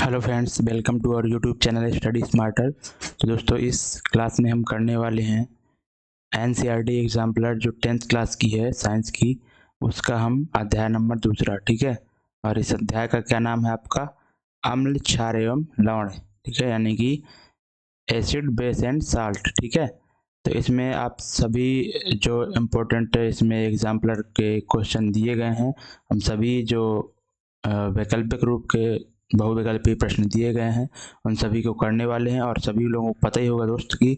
Hello friends, welcome to our YouTube channel study smarter. तो दोस्तों, इस क्लास में हम करने वाले हैं एनसीईआरटी एग्जाम्पलर जो 10th क्लास की है साइंस की, उसका हम अध्याय नंबर 2, ठीक है। और इस अध्याय का क्या नाम है आपका? अम्ल, क्षार एवं लवण, ठीक है, यानी कि एसिड, बेस एंड साल्ट, ठीक है। तो इसमें आप सभी जो इम्पोर्टेंट इसमें एग्जाम्पलर के क्वेश्चन दिए गए हैं, हम सभी जो वैकल्पिक रूप के बहुविकल्पी प्रश्न दिए गए हैं उन सभी को करने वाले हैं। और सभी लोगों को पता ही होगा दोस्त कि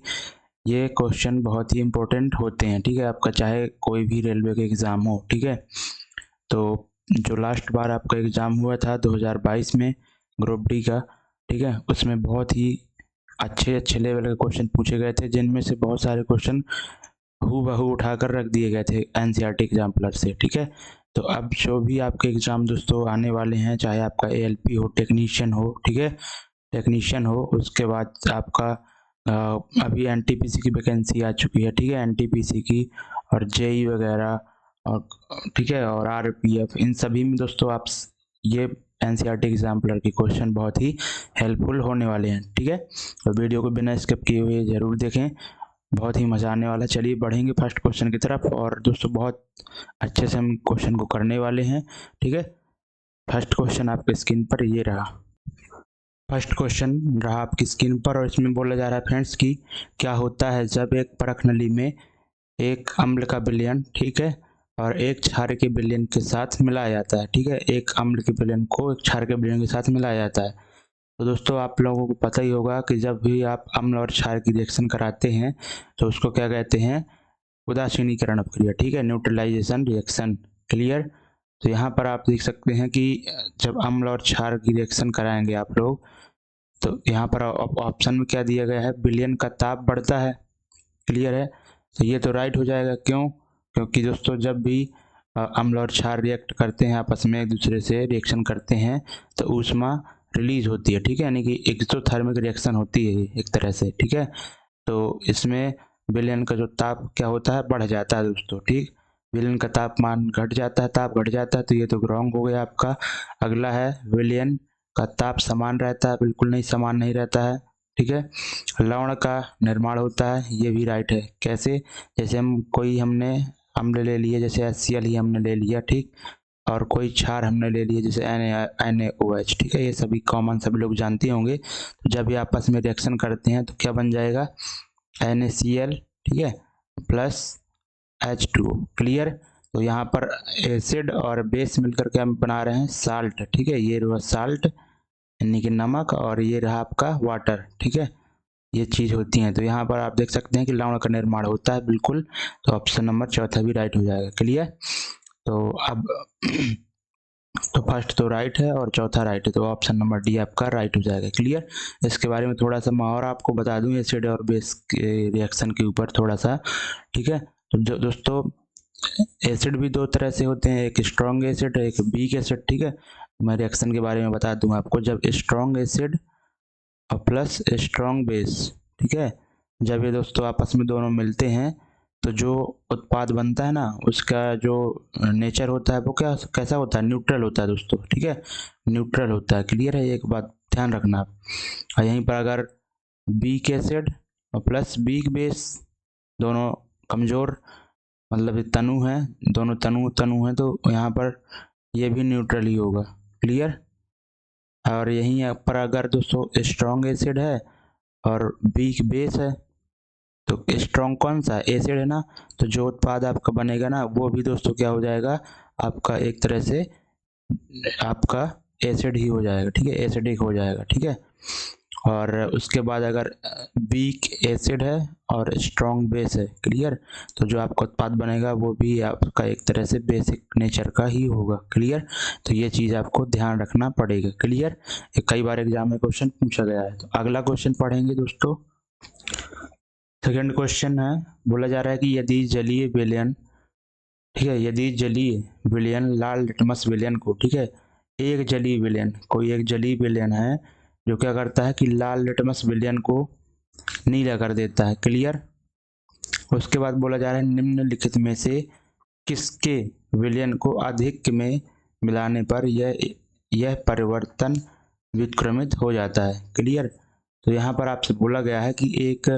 ये क्वेश्चन बहुत ही इम्पोर्टेंट होते हैं, ठीक है, आपका चाहे कोई भी रेलवे का एग्ज़ाम हो, ठीक है। तो जो लास्ट बार आपका एग्ज़ाम हुआ था 2022 में ग्रुप डी का, ठीक है, उसमें बहुत ही अच्छे लेवल के क्वेश्चन पूछे गए थे, जिनमें से बहुत सारे क्वेश्चन हूबहू उठाकर रख दिए गए थे एनसीईआरटी एग्जाम्पलर से, ठीक है। तो अब जो भी आपके एग्ज़ाम दोस्तों आने वाले हैं, चाहे आपका एएलपी हो, टेक्नीशियन हो, ठीक है, टेक्नीशियन हो, उसके बाद आपका अभी एनटीपीसी की वैकेंसी आ चुकी है, ठीक है, एनटीपीसी की और जेई वगैरह, और ठीक है, और आरपीएफ, इन सभी में दोस्तों आप ये एनसीईआरटी एग्जाम्पलर के क्वेश्चन बहुत ही हेल्पफुल होने वाले हैं, ठीक है। तो वीडियो को बिना स्किप किए हुए ज़रूर देखें, बहुत ही मज़ा आने वाला है। चलिए बढ़ेंगे फर्स्ट क्वेश्चन की तरफ, और दोस्तों बहुत अच्छे से हम क्वेश्चन को करने वाले हैं, ठीक है। फर्स्ट क्वेश्चन आपके स्क्रीन पर ये रहा। फर्स्ट क्वेश्चन रहा आपकी स्क्रीन पर, और इसमें बोला जा रहा है फ्रेंड्स कि क्या होता है जब एक परख नली में एक अम्ल का विलयन, ठीक है, और एक क्षार के विलयन के साथ मिलाया जाता है, ठीक है। एक अम्ल के विलयन को एक क्षार के विलयन के साथ मिलाया जाता है। तो दोस्तों आप लोगों को पता ही होगा कि जब भी आप अम्ल और क्षार की रिएक्शन कराते हैं तो उसको क्या कहते हैं? उदासीनीकरण अपक्रिया, ठीक है, न्यूट्रलाइजेशन रिएक्शन, क्लियर। तो यहाँ पर आप देख सकते हैं कि जब अम्ल और क्षार की रिएक्शन कराएंगे आप लोग, तो यहाँ पर ऑप्शन में क्या दिया गया है? विलयन का ताप बढ़ता है, क्लियर है। तो ये तो राइट हो जाएगा, क्यों? क्योंकि दोस्तों जब भी अम्ल और क्षार रिएक्ट करते हैं, आपस में एक दूसरे से रिएक्शन करते हैं, तो ऊष्मा रिलीज होती है, ठीक है, यानी कि एक्सोथर्मिक रिएक्शन होती है एक तरह से, ठीक है। तो इसमें विलयन का जो ताप क्या होता है? बढ़ जाता है दोस्तों, ठीक। विलयन का तापमान घट जाता है, ताप घट जाता है, तो ये तो रॉन्ग हो गया आपका। अगला है विलयन का ताप समान रहता है, बिल्कुल नहीं, समान नहीं रहता है, ठीक है। लवण का निर्माण होता है, ये भी राइट है। कैसे? जैसे हमने अम्ल ले लिए, जैसे HCl ही हमने ले लिया, ठीक, और कोई क्षार हमने ले लिए जैसे NaOH, ठीक है, ये सभी कॉमन सभी लोग जानते होंगे। तो जब ये आपस में रिएक्शन करते हैं तो क्या बन जाएगा? NaCl, ठीक है, प्लस H2O, क्लियर। तो यहाँ पर एसिड और बेस मिलकर के हम बना रहे हैं साल्ट, ठीक है, ये रहा साल्ट यानी कि नमक, और ये रहा आपका वाटर, ठीक है, ये चीज़ होती हैं। तो यहाँ पर आप देख सकते हैं कि लवण का निर्माण होता है, बिल्कुल। तो ऑप्शन नंबर चौथा भी राइट हो जाएगा, क्लियर। तो अब तो फर्स्ट तो राइट है और चौथा राइट है, तो ऑप्शन नंबर डी आपका राइट हो जाएगा, क्लियर। इसके बारे में थोड़ा सा मैं और आपको बता दूं एसिड और बेस के रिएक्शन के ऊपर थोड़ा सा, ठीक है। तो जो दोस्तों एसिड भी दो तरह से होते हैं, एक स्ट्रॉन्ग एसिड, एक वीक एसिड, ठीक है। मैं रिएक्शन के बारे में बता दूं आपको। जब स्ट्रॉन्ग एसिड और प्लस स्ट्रॉन्ग बेस, ठीक है, जब ये दोस्तों आपस में दोनों मिलते हैं तो जो उत्पाद बनता है ना, उसका जो नेचर होता है वो क्या कैसा होता है? न्यूट्रल होता है दोस्तों, ठीक है, न्यूट्रल होता है, क्लियर है, एक बात ध्यान रखना आप। और यहीं पर अगर वीक एसिड और प्लस वीक बेस दोनों कमज़ोर, मतलब ये तनु है, दोनों तनु तनु है, तो यहाँ पर ये भी न्यूट्रल ही होगा, क्लियर। और यहीं पर अगर दोस्तों स्ट्रॉन्ग एसिड है और वीक बेस है, तो स्ट्रॉन्ग कौन सा? एसिड है ना, तो जो उत्पाद आपका बनेगा ना वो भी दोस्तों क्या हो जाएगा? आपका एक तरह से आपका एसिड ही हो जाएगा, ठीक है, एसिडिक हो जाएगा, ठीक है। और उसके बाद अगर वीक एसिड है और स्ट्रॉन्ग बेस है, क्लियर, तो जो आपका उत्पाद बनेगा वो भी आपका एक तरह से बेसिक नेचर का ही होगा, क्लियर। तो ये चीज़ आपको ध्यान रखना पड़ेगा, क्लियर। ये कई बार एग्जाम में क्वेश्चन पूछा गया है। तो अगला क्वेश्चन पढ़ेंगे दोस्तों। सेकंड क्वेश्चन है, बोला जा रहा है कि यदि जलीय विलयन, ठीक है, यदि जलीय विलयन लाल लिटमस विलयन को, ठीक है, एक जलीय विलयन, कोई एक जलीय विलयन है जो क्या करता है कि लाल लिटमस विलयन को नीला कर देता है, क्लियर। उसके बाद बोला जा रहा है निम्नलिखित में से किसके विलयन को अधिक में मिलाने पर यह परिवर्तन व्युत्क्रमित हो जाता है। क्लियर। तो यहाँ पर आपसे बोला गया है कि एक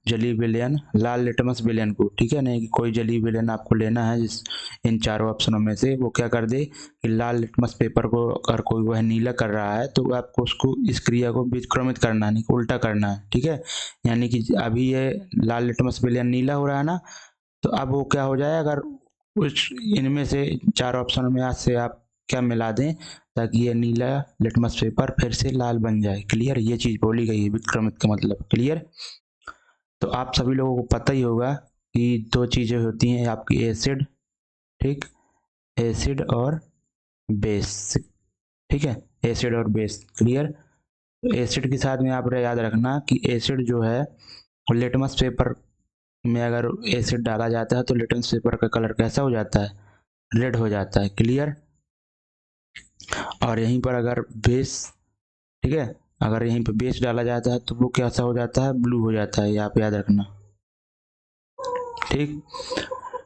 जलीय विलयन लाल लिटमस विलयन को, ठीक है, नहीं कि कोई जलीय विलयन आपको लेना है जिस इन चारों ऑप्शनों में से, वो क्या कर दे कि लाल लिटमस पेपर को अगर कोई वह नीला कर रहा है तो आपको उसको इस क्रिया को व्युत्क्रमित करना है, नहीं उल्टा करना है। ठीक है, यानी कि अभी ये लाल लिटमस विलयन नीला हो रहा है ना, तो अब वो क्या हो जाए, अगर उस इनमें से चार ऑप्शनों में आज से आप क्या मिला दें ताकि ये नीला लिटमस पेपर फिर से लाल बन जाए। क्लियर, ये चीज बोली गई है व्युत्क्रमित का मतलब। क्लियर। तो आप सभी लोगों को पता ही होगा कि दो चीजें होती हैं आपकी, एसिड, ठीक, एसिड और बेस। ठीक है, एसिड और बेस। क्लियर। एसिड के साथ में आप याद रखना कि एसिड जो है लिटमस पेपर में अगर एसिड डाला जाता है तो लिटमस पेपर का कलर कैसा हो जाता है, रेड हो जाता है। क्लियर। और यहीं पर अगर बेस, ठीक है, अगर यहीं पर बेस डाला जाता है तो वो कैसा हो जाता है, ब्लू हो जाता है, ये आप याद रखना। ठीक।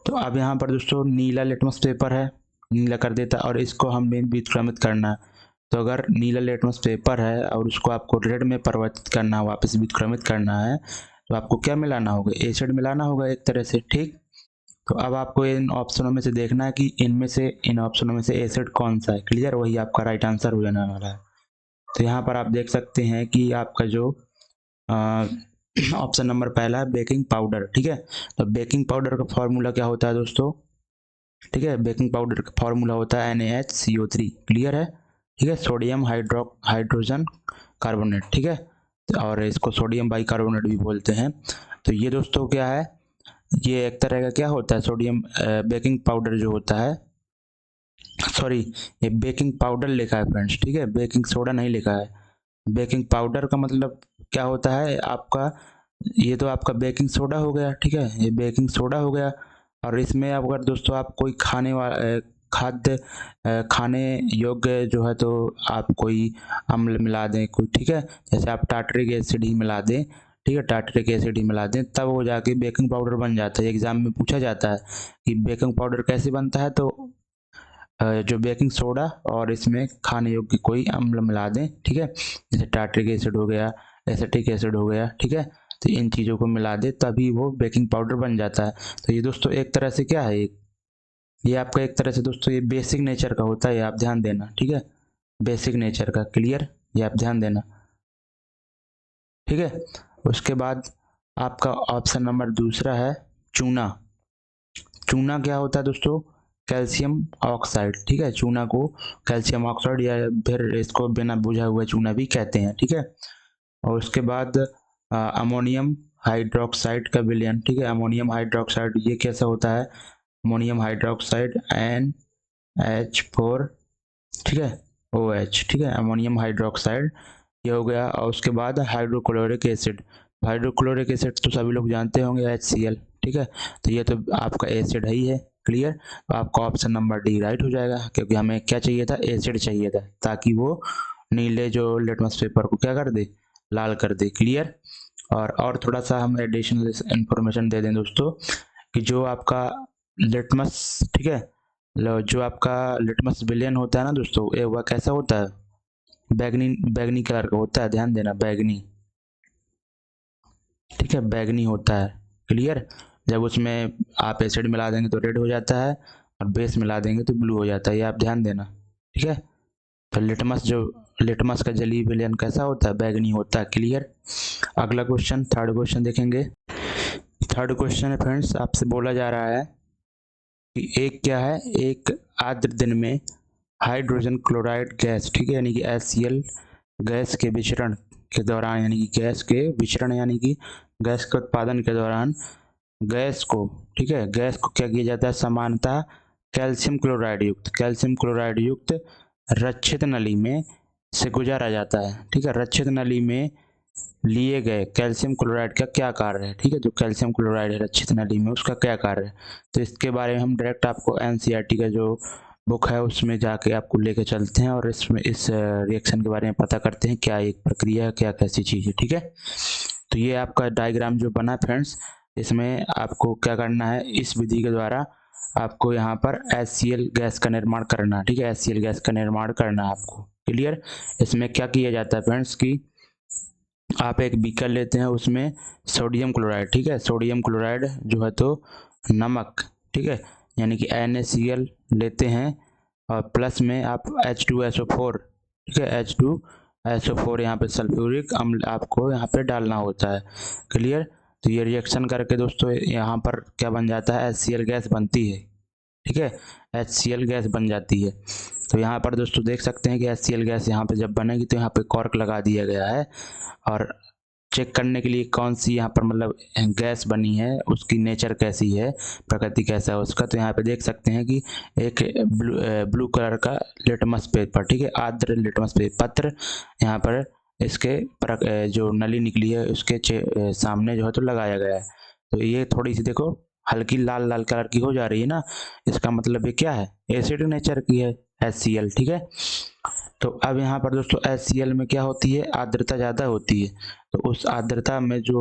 तो अब यहाँ पर दोस्तों नीला लिटमस पेपर है, नीला कर देता है और इसको हमें व्युत्क्रमित करना है। तो अगर नीला लिटमस पेपर है और उसको आपको रेड में परिवर्तित करना है, वापस व्युत्क्रमित करना है, तो आपको क्या मिलाना होगा, एसिड मिलाना होगा एक तरह से। ठीक। तो अब आपको इन ऑप्शनों में से देखना है कि इनमें से, इन ऑप्शनों में से एसिड कौन सा है। क्लियर, वही आपका राइट आंसर हो जाने वाला है। तो यहाँ पर आप देख सकते हैं कि आपका जो ऑप्शन नंबर पहला है बेकिंग पाउडर। ठीक है, तो बेकिंग पाउडर का फॉर्मूला क्या होता है दोस्तों, ठीक है, बेकिंग पाउडर का फॉर्मूला होता है NaHCO3। क्लियर है। ठीक है, सोडियम हाइड्रोजन कार्बोनेट। ठीक है, और इसको सोडियम बाइकार्बोनेट भी बोलते हैं। तो ये दोस्तों क्या है, ये एक तरह का क्या होता है, सोडियम बेकिंग पाउडर जो होता है, सॉरी ये बेकिंग पाउडर लिखा है फ्रेंड्स, ठीक है, बेकिंग सोडा नहीं लिखा है। बेकिंग पाउडर का मतलब क्या होता है आपका, ये तो आपका बेकिंग सोडा हो गया। ठीक है, ये बेकिंग सोडा हो गया। और इसमें अगर दोस्तों आप कोई खाद्य खाने योग्य जो है तो आप कोई अम्ल मिला दें कोई, ठीक है, जैसे आप टार्टरिक एसिड ही मिला दें, ठीक है, टार्टरिक एसिड ही मिला दें, तब वो जाके बेकिंग पाउडर बन जाता है। एग्जाम में पूछा जाता है कि बेकिंग पाउडर कैसे बनता है, तो जो बेकिंग सोडा और इसमें खाने योग्य कोई अम्ल मिला दें, ठीक है, जैसे टार्टरिक एसिड हो गया, एसिटिक एसिड हो गया, ठीक है, तो इन चीज़ों को मिला दे तभी वो बेकिंग पाउडर बन जाता है। तो ये दोस्तों एक तरह से क्या है, ये आपका एक तरह से दोस्तों ये बेसिक नेचर का होता है, ये आप ध्यान देना। ठीक है, बेसिक नेचर का। क्लियर, ये आप ध्यान देना। ठीक है, उसके बाद आपका ऑप्शन नंबर दूसरा है चूना। चूना क्या होता है दोस्तों, कैल्शियम ऑक्साइड। ठीक है, चूना को कैल्शियम ऑक्साइड या फिर इसको बिना बुझा हुआ चूना भी कहते हैं। ठीक है, और उसके बाद अमोनियम हाइड्रोक्साइड का विलयन। ठीक है, अमोनियम हाइड्रोक्साइड ये कैसा होता है, अमोनियम हाइड्रोक्साइड NH4, ठीक है, OH। ठीक है, अमोनियम हाइड्रोक्साइड ये हो गया। और उसके बाद हाइड्रोक्लोरिक एसिड। हाइड्रोक्लोरिक एसिड तो सभी लोग जानते होंगे, HCl। ठीक है, तो ये तो आपका एसिड ही है। क्लियर, तो आपका ऑप्शन नंबर डी राइट हो जाएगा, क्योंकि हमें क्या चाहिए था, एसिड चाहिए था, ताकि वो नीले जो लिटमस पेपर को क्या कर दे, लाल कर दे। क्लियर। और थोड़ा सा हम एडिशनल इंफॉर्मेशन दे दें दोस्तों कि जो आपका लिटमस, ठीक है, जो आपका लिटमस विलयन होता है ना दोस्तों, ये वह कैसा होता है, बैगनी बैगनी कलर का होता है, ध्यान देना, बैगनी। ठीक है, बैगनी होता है। क्लियर, जब उसमें आप एसिड मिला देंगे तो रेड हो जाता है और बेस मिला देंगे तो ब्लू हो जाता है, ये आप ध्यान देना। ठीक है, तो लिटमस का जलीय विलयन कैसा होता है, बैगनी होता है। क्लियर। अगला क्वेश्चन, थर्ड क्वेश्चन देखेंगे। थर्ड क्वेश्चन है फ्रेंड्स, आपसे बोला जा रहा है कि एक क्या है, एक आर्द्र दिन में हाइड्रोजन क्लोराइड गैस, ठीक है, यानी कि HCl गैस के विचरण के दौरान, यानी कि गैस के विचरण यानी कि गैस के उत्पादन के दौरान गैस को, ठीक है, गैस को क्या किया जाता है, समानतः कैल्शियम क्लोराइड युक्त रक्षित नली में से गुजारा जाता है। ठीक है, रक्षित नली में लिए गए कैल्शियम क्लोराइड का क्या कार्य है। ठीक है, जो कैल्शियम क्लोराइड है रक्षित नली में, उसका क्या कार्य है, तो इसके बारे में हम डायरेक्ट आपको NCERT का जो बुक है उसमें जाके आपको लेके चलते हैं और इसमें इस रिएक्शन के बारे में पता करते हैं, क्या एक प्रक्रिया है, क्या कैसी चीज़ है। ठीक है, तो ये आपका डायग्राम जो बना फ्रेंड्स, इसमें आपको क्या करना है, इस विधि के द्वारा आपको यहाँ पर HCl गैस का निर्माण करना है। ठीक है, HCl गैस का निर्माण करना है आपको। क्लियर। इसमें क्या किया जाता है फ्रेंड्स कि आप एक बीकर लेते हैं, उसमें सोडियम क्लोराइड, ठीक है, सोडियम क्लोराइड जो है तो नमक, ठीक है, यानी कि NaCl लेते हैं और प्लस में आप H2SO4, ठीक है, H2SO4 यहाँ पे सल्फ्यूरिक अम्ल आपको यहाँ पे डालना होता है। क्लियर। तो ये रिएक्शन करके दोस्तों यहाँ पर क्या बन जाता है, HCl गैस बनती है। ठीक है, HCl गैस बन जाती है। तो यहाँ पर दोस्तों देख सकते हैं कि HCl गैस यहाँ पे जब बनेगी तो यहाँ पे कॉर्क लगा दिया गया है और चेक करने के लिए कौन सी यहाँ पर मतलब गैस बनी है, उसकी नेचर कैसी है, प्रकृति कैसा है उसका। तो यहाँ पे देख सकते हैं कि एक ब्लू कलर का लिटमस पेपर, ठीक है, आर्द्र लिटमस पत्र यहाँ पर इसके जो नली निकली है उसके सामने जो है तो लगाया गया है। तो ये थोड़ी सी देखो हल्की लाल लाल कलर की हो जा रही है ना, इसका मतलब ये क्या है, एसिड नेचर की है HCl। ठीक है। तो अब यहाँ पर दोस्तों HCl में क्या होती है, आर्द्रता ज़्यादा होती है। तो उस आर्द्रता में जो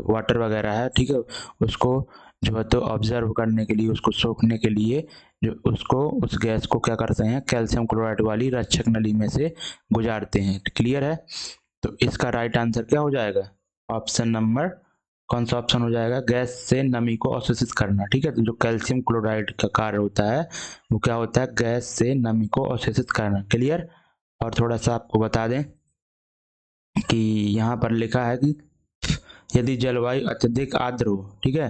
वाटर वगैरह है, ठीक है, उसको जो है तो ऑब्जर्व करने के लिए, उसको सोखने के लिए जो उसको उस गैस को क्या करते हैं, कैल्शियम क्लोराइड वाली रक्षक नली में से गुजारते हैं। क्लियर है। तो इसका राइट आंसर क्या हो जाएगा, ऑप्शन नंबर, कौन सा ऑप्शन हो जाएगा, गैस से नमी को अवशोषित करना। ठीक है, तो जो कैल्शियम क्लोराइड का कार्य होता है वो क्या होता है, गैस से नमी को अवशोषित करना। क्लियर। और थोड़ा सा आपको बता दें कि यहाँ पर लिखा है कि यदि जलवायु अत्यधिक आर्द्र हो, ठीक है,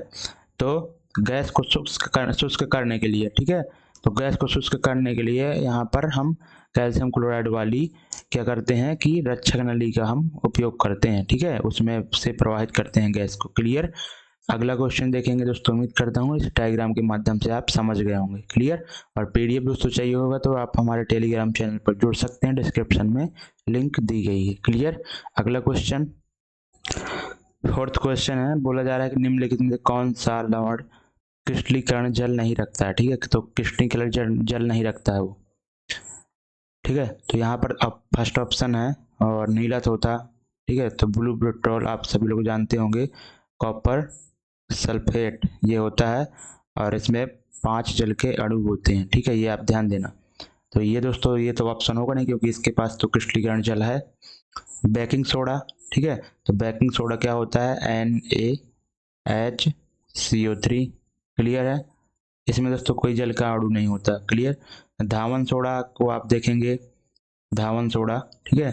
तो गैस को शुष्क करने के लिए, ठीक है, तो गैस को शुष्क करने के लिए यहाँ पर हम कैल्शियम क्लोराइड वाली क्या करते हैं कि रक्षक नली का हम उपयोग करते हैं। ठीक है, उसमें से प्रवाहित करते हैं गैस को। क्लियर। अगला क्वेश्चन देखेंगे दोस्तों, उम्मीद करता हूँ इस डायग्राम के माध्यम से आप समझ गए होंगे। क्लियर। और PDF दोस्तों चाहिए होगा तो आप हमारे टेलीग्राम चैनल पर जुड़ सकते हैं, डिस्क्रिप्शन में लिंक दी गई है। क्लियर। अगला क्वेश्चन, फोर्थ क्वेश्चन है, बोला जा रहा है कि निम्नलिखित में से कौन सा लवण क्रिस्टलीकरण जल नहीं रखता है। ठीक है, तो क्रिस्टलीकरण जल नहीं रखता है वो। ठीक है, तो यहाँ पर अब फर्स्ट ऑप्शन है और नीला तोता, ठीक है, तो ब्लू पेट्रोल आप सभी लोग जानते होंगे, कॉपर सल्फेट ये होता है और इसमें 5 जल के अणु होते हैं। ठीक है, ये आप ध्यान देना। तो ये दोस्तों ये तो ऑप्शन होगा नहीं क्योंकि इसके पास तो क्रिस्टलीकरण जल है। बेकिंग सोडा, ठीक है, तो बेकिंग सोडा क्या होता है, NaHCO3। क्लियर है, इसमें दोस्तों कोई जल का अणु नहीं होता। क्लियर। धावन सोडा को आप देखेंगे, धावन सोडा, ठीक है,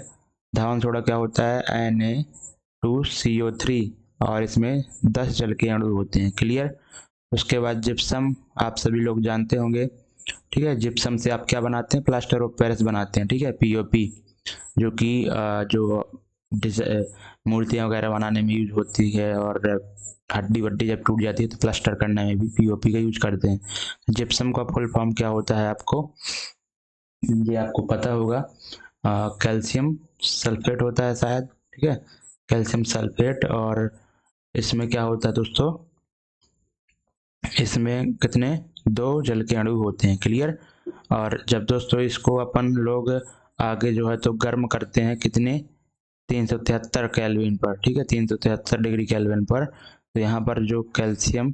धावन सोडा क्या होता है, Na2CO3 और इसमें 10 जल के अणु होते हैं। क्लियर। उसके बाद जिप्सम आप सभी लोग जानते होंगे, ठीक है, जिप्सम से आप क्या बनाते हैं, प्लास्टर ऑफ पेरिस बनाते हैं। ठीक है, POP, जो कि जो मूर्तियाँ वगैरह बनाने में यूज होती है और हड्डी वड्डी जब टूट जाती है तो प्लास्टर करने में भी POP का यूज करते हैं। जिप्सम का फुल फॉर्म क्या होता है आपको, ये आपको पता होगा, कैल्शियम सल्फेट होता है शायद। ठीक है, कैल्शियम सल्फेट। और इसमें क्या होता है दोस्तों, इसमें कितने 2 जल के अणु होते हैं। क्लियर। और जब दोस्तों इसको अपन लोग आगे जो है तो गर्म करते हैं कितने, 373 केल्विन पर। ठीक है, 373 डिग्री केल्विन पर। तो यहाँ पर जो कैल्शियम,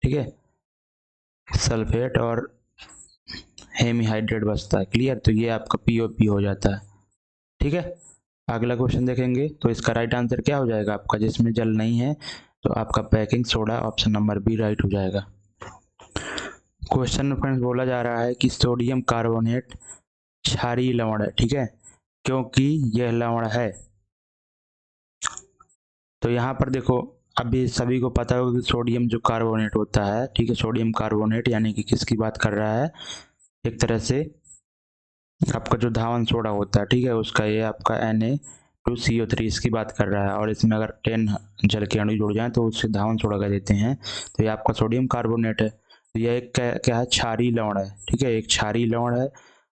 ठीक है, सल्फेट और हेमीहाइड्रेट बचता है। क्लियर। तो ये आपका POP हो जाता है। ठीक है, अगला क्वेश्चन देखेंगे तो इसका राइट आंसर क्या हो जाएगा आपका, जिसमें जल नहीं है तो आपका baking soda, option number B right हो जाएगा। क्वेश्चन में फ्रेंड्स बोला जा रहा है कि सोडियम कार्बोनेट क्षारीय लवण है। ठीक है, क्योंकि यह लवण है। तो यहाँ पर देखो, अभी सभी को पता होगा कि सोडियम जो कार्बोनेट होता है, ठीक है, सोडियम कार्बोनेट यानी कि किसकी बात कर रहा है, एक तरह से आपका जो धावन सोडा होता है, ठीक है, उसका ये आपका Na2CO3 इसकी बात कर रहा है। और इसमें अगर 10 जल के अणु जुड़ जाए तो उससे धावन सोडा कह देते हैं। तो ये आपका सोडियम कार्बोनेट है। तो यह एक क्या है, क्षारीय लवण है। ठीक है, एक क्षारीय लवण है।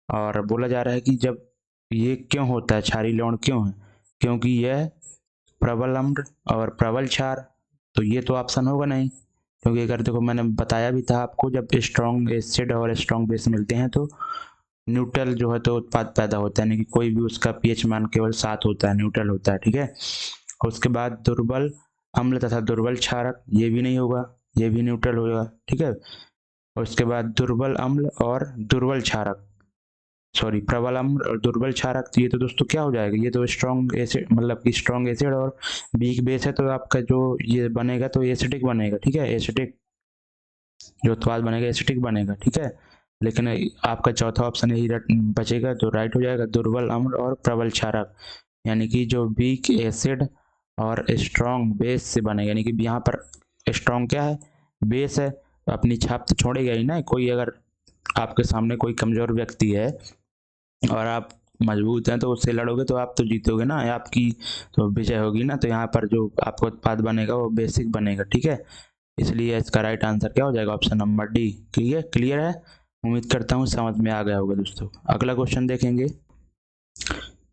और बोला जा रहा है कि जब ये क्यों होता है, क्षारीय लवण क्यों है, क्योंकि यह प्रबल अम्ल और प्रबल क्षार। तो ये तो ऑप्शन होगा नहीं, क्योंकि अगर देखो मैंने बताया भी था आपको, जब स्ट्रॉन्ग एसिड और स्ट्रॉन्ग बेस मिलते हैं तो न्यूट्रल जो है तो उत्पाद पैदा होता है, यानी कि कोई भी उसका pH मान केवल 7 होता है, न्यूट्रल होता है। ठीक है, उसके बाद दुर्बल अम्ल तथा दुर्बल क्षारक, ये भी नहीं होगा, ये भी न्यूट्रल होगा, ठीक है। और उसके बाद दुर्बल अम्ल और दुर्बल क्षारक, सॉरी प्रबल अम्ल और दुर्बल क्षारक, तो ये तो दोस्तों क्या हो जाएगा, ये तो स्ट्रॉन्ग एसिड मतलब कि स्ट्रॉन्ग एसिड और वीक बेस है, तो आपका जो ये बनेगा तो एसिडिक बनेगा, ठीक है। एसिडिक जो उत्पाद बनेगा एसिडिक बनेगा, ठीक है। लेकिन आपका चौथा ऑप्शन यही बचेगा, तो राइट हो जाएगा दुर्बल अम्ल और प्रबल क्षारक, यानी कि जो वीक एसिड और स्ट्रॉन्ग बेस से बनेगा, यानी कि यहाँ पर स्ट्रॉन्ग क्या है, बेस है, तो अपनी छाप तो छोड़ेगा ही ना। कोई अगर आपके सामने कोई कमजोर व्यक्ति है और आप मजबूत हैं तो उससे लड़ोगे तो आप तो जीतोगे ना, आपकी तो विजय होगी ना। तो यहाँ पर जो आपका उत्पाद बनेगा वो बेसिक बनेगा, ठीक है। इसलिए इसका राइट आंसर क्या हो जाएगा, option number D. Clear clear है, उम्मीद करता हूँ समझ में आ गया होगा दोस्तों। अगला क्वेश्चन देखेंगे।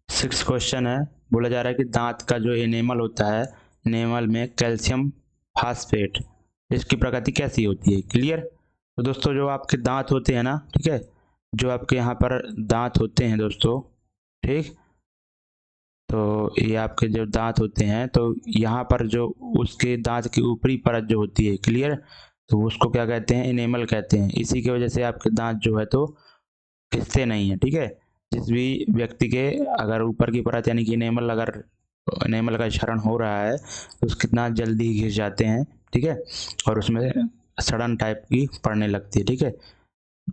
6 क्वेश्चन है, बोला जा रहा है कि दांत का जो एनेमल होता है, एनेमल में कैल्शियम फास्फेट, इसकी प्रकृति कैसी होती है। क्लियर। तो दोस्तों जो आपके दांत होते हैं ना, ठीक है, जो आपके यहाँ पर दांत होते हैं दोस्तों, ठीक, तो ये आपके जो दांत होते हैं तो यहाँ पर जो उसके दांत की ऊपरी परत जो होती है, क्लियर, तो उसको क्या कहते हैं, एनेमल कहते हैं। इसी की वजह से आपके दांत जो है तो घिसते नहीं है, ठीक है। जिस भी व्यक्ति के अगर ऊपर की परत यानी कि एनेमल, अगर एनेमल का क्षरण हो रहा है तो उसके दांत जल्दी ही घिस जाते हैं, ठीक है, और उसमें सड़न टाइप की पड़ने लगती है, ठीक है।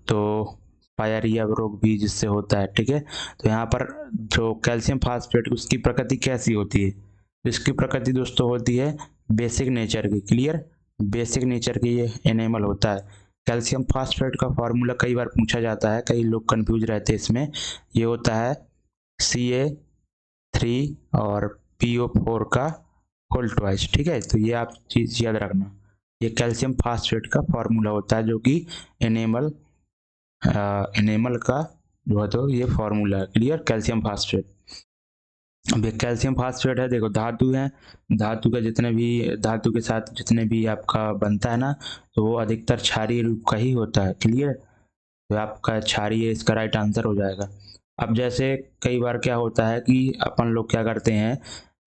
तो पायरिया रोग भी जिससे होता है, ठीक है। तो यहाँ पर जो कैल्शियम फास्फेट उसकी प्रकृति कैसी होती है, इसकी प्रकृति दोस्तों होती है बेसिक नेचर की। क्लियर, बेसिक नेचर की ये एनिमल होता है। कैल्शियम फास्फेट का फॉर्मूला कई बार पूछा जाता है, कई लोग कंफ्यूज रहते हैं इसमें। ये होता है Ca3 और PO4 का होल ट्वाइस, ठीक है। तो ये आप चीज़ याद रखना, ये कैल्शियम फास्फेट का फॉर्मूला होता है जो कि एनिमल एनिमल का जो है तो ये फॉर्मूला है। Clear, calcium phosphate. अब ये कैल्शियम फास्फेट है, देखो धातु है, धातु का जितने भी धातु के साथ जितने भी आपका बनता है ना, तो वो अधिकतर क्षारीय रूप का ही होता है। क्लियर, तो आपका क्षारीय इसका राइट आंसर हो जाएगा। अब जैसे कई बार क्या होता है कि अपन लोग क्या करते हैं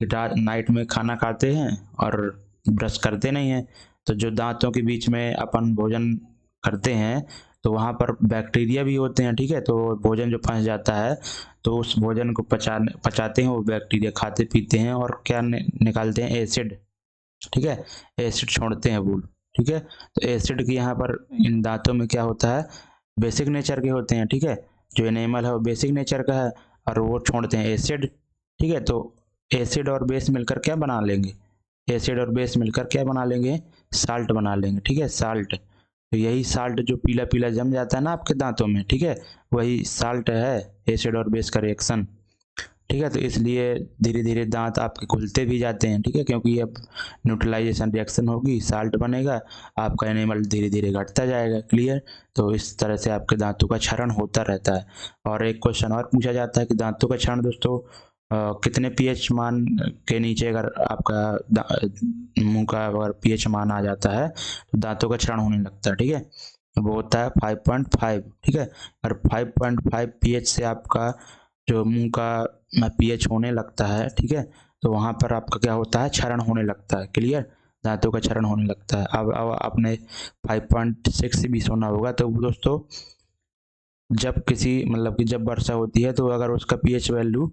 कि नाइट में खाना खाते हैं और ब्रश करते नहीं हैं, तो जो दांतों के बीच में अपन भोजन करते हैं तो वहाँ पर बैक्टीरिया भी होते हैं, ठीक है। तो भोजन जो फंस जाता है तो उस भोजन को पचाते हैं वो बैक्टीरिया, खाते पीते हैं और क्या निकालते हैं, एसिड, ठीक है, एसिड छोड़ते हैं वो, ठीक है। तो एसिड की यहाँ पर इन दांतों में क्या होता है, बेसिक नेचर के होते हैं, ठीक है। जो एनिमल है वो बेसिक नेचर का है और वो छोड़ते हैं एसिड, ठीक है। तो एसिड और बेस मिलकर क्या बना लेंगे, एसिड और बेस मिलकर क्या बना लेंगे, साल्ट बना लेंगे, ठीक है, साल्ट। तो यही साल्ट जो पीला पीला जम जाता है ना आपके दांतों में, ठीक है, वही साल्ट है एसिड और बेस का रिएक्शन, ठीक है। तो इसलिए धीरे धीरे दांत आपके घुलते भी जाते हैं, ठीक है, क्योंकि अब न्यूट्रलाइजेशन रिएक्शन होगी, साल्ट बनेगा, आपका एनिमल धीरे धीरे घटता जाएगा। क्लियर, तो इस तरह से आपके दांतों का क्षरण होता रहता है। और एक क्वेश्चन और पूछा जाता है कि दांतों का क्षरण दोस्तों कितने पीएच मान के नीचे अगर आपका मुंह का अगर पीएच मान आ जाता है तो दांतों का क्षरण होने लगता है, ठीक है। वो होता है 5.5, ठीक है। और 5.5 पीएच से आपका जो मुंह का पीएच होने लगता है, ठीक है, तो वहाँ पर आपका क्या होता है, क्षरण होने लगता है। क्लियर, दांतों का क्षरण होने लगता है। अब आपने 5.6 से भी सुना होगा, तो दोस्तों जब किसी मतलब कि जब वर्षा होती है तो अगर उसका पीएच वैल्यू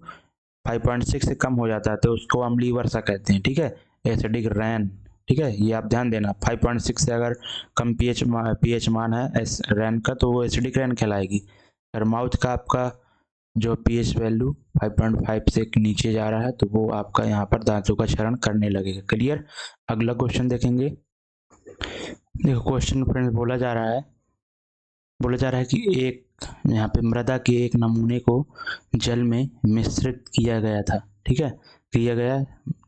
5.6 से कम हो जाता है तो उसको अम्लीय वर्षा कहते हैं, ठीक है, एसिडिक रैन, ठीक है। ये आप ध्यान देना, 5.6 से अगर कम पीएच मान है रैन का तो वो एसिडिक रैन कहलाएगी। और माउथ का आपका जो पीएच वैल्यू 5.5 से नीचे जा रहा है तो वो आपका यहाँ पर दांतों का क्षरण करने लगेगा। क्लियर, अगला क्वेश्चन देखेंगे। देखो क्वेश्चन फ्रेंड्स बोला जा रहा है कि एक यहाँ पे मृदा के एक नमूने को जल में मिश्रित किया गया था, ठीक है, किया गया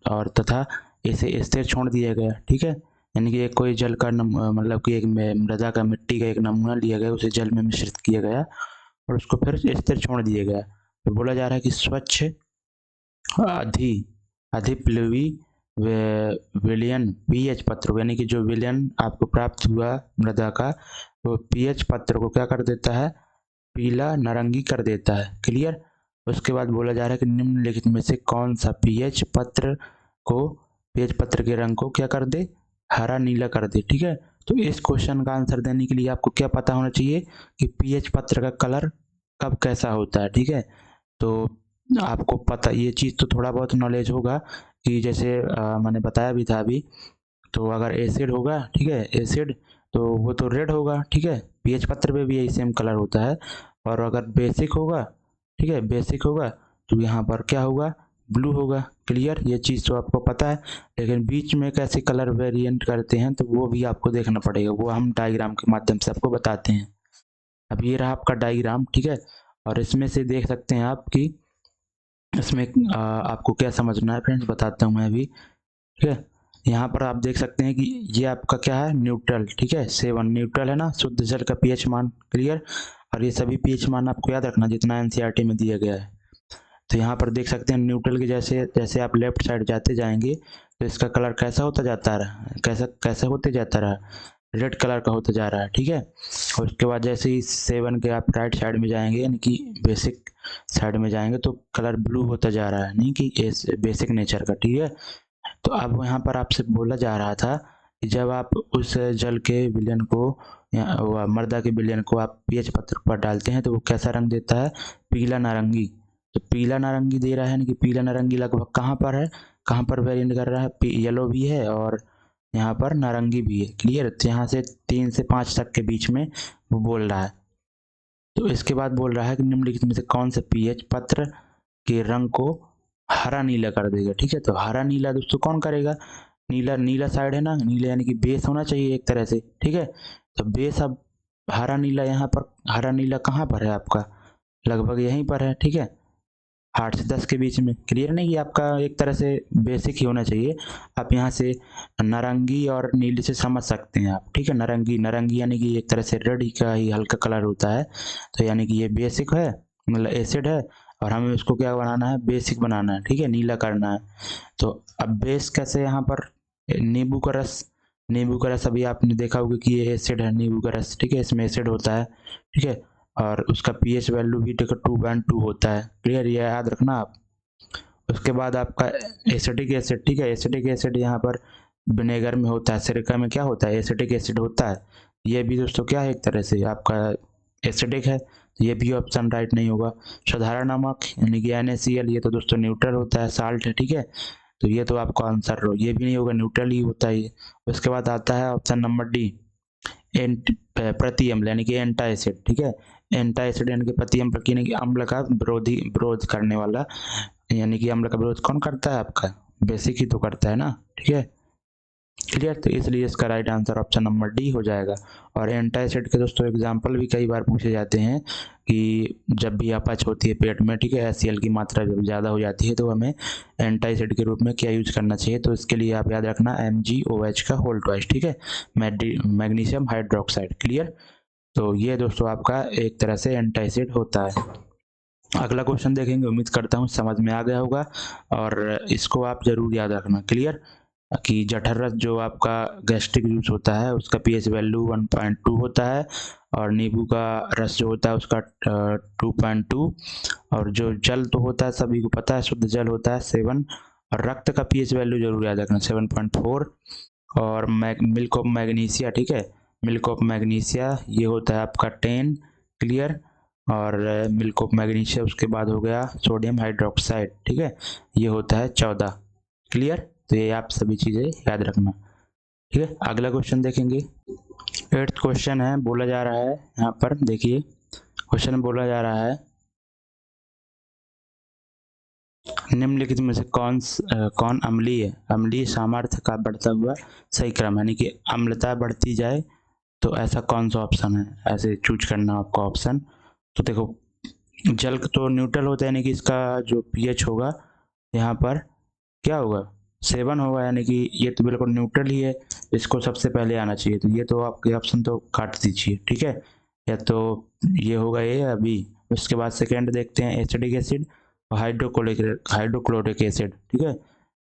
और तथा इसे स्थिर छोड़ दिया गया, ठीक है। यानी कि एक कोई जल का मतलब कि एक मृदा का मिट्टी का एक नमूना लिया गया, उसे जल में मिश्रित किया गया और उसको फिर स्थिर छोड़ दिया गया। तो बोला जा रहा है कि स्वच्छ अधि अधिप्लवी विलयन पीएच पत्र, यानी कि जो विलयन आपको प्राप्त हुआ मृदा का, तो पीएच पत्र को क्या कर देता है, पीला नारंगी कर देता है। क्लियर, उसके बाद बोला जा रहा है कि निम्नलिखित में से कौन सा पीएच पत्र के रंग को क्या कर दे, हरा नीला कर दे, ठीक है। तो इस क्वेश्चन का आंसर देने के लिए आपको क्या पता होना चाहिए कि पीएच पत्र का कलर कब कैसा होता है, ठीक है। तो आपको पता ये चीज़ तो थोड़ा बहुत नॉलेज होगा कि जैसे मैंने बताया भी था अभी, तो अगर एसिड होगा, ठीक है, एसिड तो वो तो रेड होगा, ठीक है, पीएच पत्र पे भी यही सेम कलर होता है। और अगर बेसिक होगा, ठीक है, बेसिक होगा तो यहाँ पर क्या होगा, ब्लू होगा। क्लियर, ये चीज़ तो आपको पता है, लेकिन बीच में कैसे कलर वेरिएंट करते हैं तो वो भी आपको देखना पड़ेगा, वो हम डायग्राम के माध्यम से आपको बताते हैं। अब ये रहा आपका डायग्राम, ठीक है, और इसमें से देख सकते हैं आप कि इसमें आपको क्या समझना है फ्रेंड्स, बताता हूँ मैं अभी, ठीक है। यहाँ पर आप देख सकते हैं कि ये आपका क्या है, न्यूट्रल, ठीक है, 7 न्यूट्रल है ना, शुद्ध जल का पीएच मान। क्लियर, और ये सभी पीएच मान आपको याद रखना जितना एनसीईआरटी में दिया गया है। तो यहाँ पर देख सकते हैं न्यूट्रल के जैसे जैसे आप लेफ्ट साइड जाते जाएंगे तो इसका कलर कैसा होता जाता रहा, कैसा कैसा होते जाता रहा, रेड कलर का होता जा रहा है, ठीक है। और उसके बाद जैसे ही 7 के आप राइट साइड में जाएंगे यानी कि बेसिक साइड में जाएंगे तो कलर ब्लू होता जा रहा है, नहीं कि बेसिक नेचर का, ठीक है। तो अब यहाँ पर आपसे बोला जा रहा था कि जब आप उस जल के विलयन को या मर्दा के विलयन को आप पीएच पत्र पर डालते हैं तो वो कैसा रंग देता है, पीला नारंगी। तो पीला नारंगी दे रहा है, यानी कि पीला नारंगी लगभग कहाँ पर है, कहाँ पर वेरिएंट कर रहा है, येलो भी है और यहाँ पर नारंगी भी है। क्लियर, तो यहाँ से 3 से 5 तक के बीच में वो बोल रहा है। तो इसके बाद बोल रहा है कि निम्नलिखित में से कौन से पीएच पत्र के रंग को हरा नीला कर देगा, ठीक है। तो हरा नीला दोस्तों कौन करेगा, नीला, नीला साइड है ना, नीला यानी कि बेस होना चाहिए एक तरह से, ठीक है। तो बेस अब हरा नीला, यहाँ पर हरा नीला कहाँ पर है आपका, लगभग यहीं पर है, ठीक है, 8 से 10 के बीच में। क्लियर, नहीं ये आपका एक तरह से बेसिक ही होना चाहिए। आप यहाँ से नारंगी और नीले से समझ सकते हैं आप, ठीक है। नारंगी, नारंगी यानी कि एक तरह से रेड का ही हल्का कलर होता है, तो यानी कि ये बेसिक है, मतलब एसिड है, और हमें उसको क्या बनाना है, बेसिक बनाना है, ठीक है, नीला करना है। तो अब बेस कैसे, यहाँ पर नींबू का रस, नींबू का रस अभी आपने देखा होगा कि ये एसिड है, नींबू का रस, ठीक है, इसमें एसिड होता है, ठीक है, और उसका पीएच वैल्यू भी देखो 2.2 होता है। क्लियर, ये याद रखना आप। उसके बाद आपका एसिटिक एसिड, ठीक है, एसिटिक एसिड यहाँ पर विनेगर में होता है, सिरका में क्या होता है, एसिटिक एसिड होता है। ये भी दोस्तों क्या है, एक तरह से आपका एसिडिक है, तो ये भी ऑप्शन राइट नहीं होगा। साधारण नमक यानी कि NaCl, ये तो दोस्तों न्यूट्रल होता है, साल्ट है, ठीक है, तो ये तो आपका आंसर ये भी नहीं होगा, न्यूट्रल ही होता है ये। उसके बाद आता है ऑप्शन नंबर डी, प्रति अम्ल यानी कि एंटा एसिड, ठीक है, एंटा एसिड यानी कि प्रति अम्ल, यानी कि अम्ल का विरोध करने वाला, यानी कि अम्ल का विरोध कौन करता है, आपका बेसिक ही तो करता है ना, ठीक है। क्लियर, तो इसलिए इसका right answer option number D हो जाएगा। और एंटासिड के दोस्तों एग्जाम्पल भी कई बार पूछे जाते हैं कि जब भी अपच होती है पेट में, ठीक है, HCl की मात्रा जब ज़्यादा हो जाती है तो हमें एंटासिड के रूप में क्या यूज करना चाहिए, तो इसके लिए आप याद रखना MgOH का होल ट्वाइस, ठीक है, मैग्नीशियम हाइड्रोक्साइड। क्लियर, तो ये दोस्तों आपका एक तरह से एंटासिड होता है। अगला क्वेश्चन देखेंगे, उम्मीद करता हूँ समझ में आ गया होगा और इसको आप जरूर याद रखना। क्लियर, कि जठर रस जो आपका गैस्ट्रिक जूस होता है उसका पीएच वैल्यू 1.2 होता है, और नींबू का रस जो होता है उसका 2.2, और जो जल तो होता है सभी को पता है शुद्ध जल होता है 7, और रक्त का पीएच वैल्यू जरूर याद रखना 7.4, और मिल्क ऑफ मैग्नीशिया, ठीक है, मिल्क ऑफ मैग्नीशिया ये होता है आपका 10। क्लियर, और मिल्क ऑफ मैग्नीशिया उसके बाद हो गया सोडियम हाइड्रोक्साइड, ठीक है, ये होता है 14। क्लियर, तो ये आप सभी चीज़ें याद रखना, ठीक है। अगला क्वेश्चन देखेंगे, 8th क्वेश्चन है, बोला जा रहा है यहाँ पर देखिए, क्वेश्चन में बोला जा रहा है निम्नलिखित में से कौन अम्लीय अम्लीय सामर्थ्य का बढ़ता हुआ सही क्रम, यानी कि अम्लता बढ़ती जाए तो ऐसा कौन सा ऑप्शन है, ऐसे चूज करना आपका ऑप्शन। तो देखो, जल तो न्यूट्रल होता है, यानी कि इसका जो पीएच होगा यहाँ पर क्या होगा, 7 होगा, यानी कि ये तो बिल्कुल न्यूट्रल ही है, इसको सबसे पहले आना चाहिए, तो ये तो आपके ऑप्शन तो काट दीजिए, ठीक है, या तो ये होगा ये अभी। उसके बाद सेकेंड देखते हैं एसिडिक एसिड और हाइड्रोक्लोरिक एसिड, ठीक है।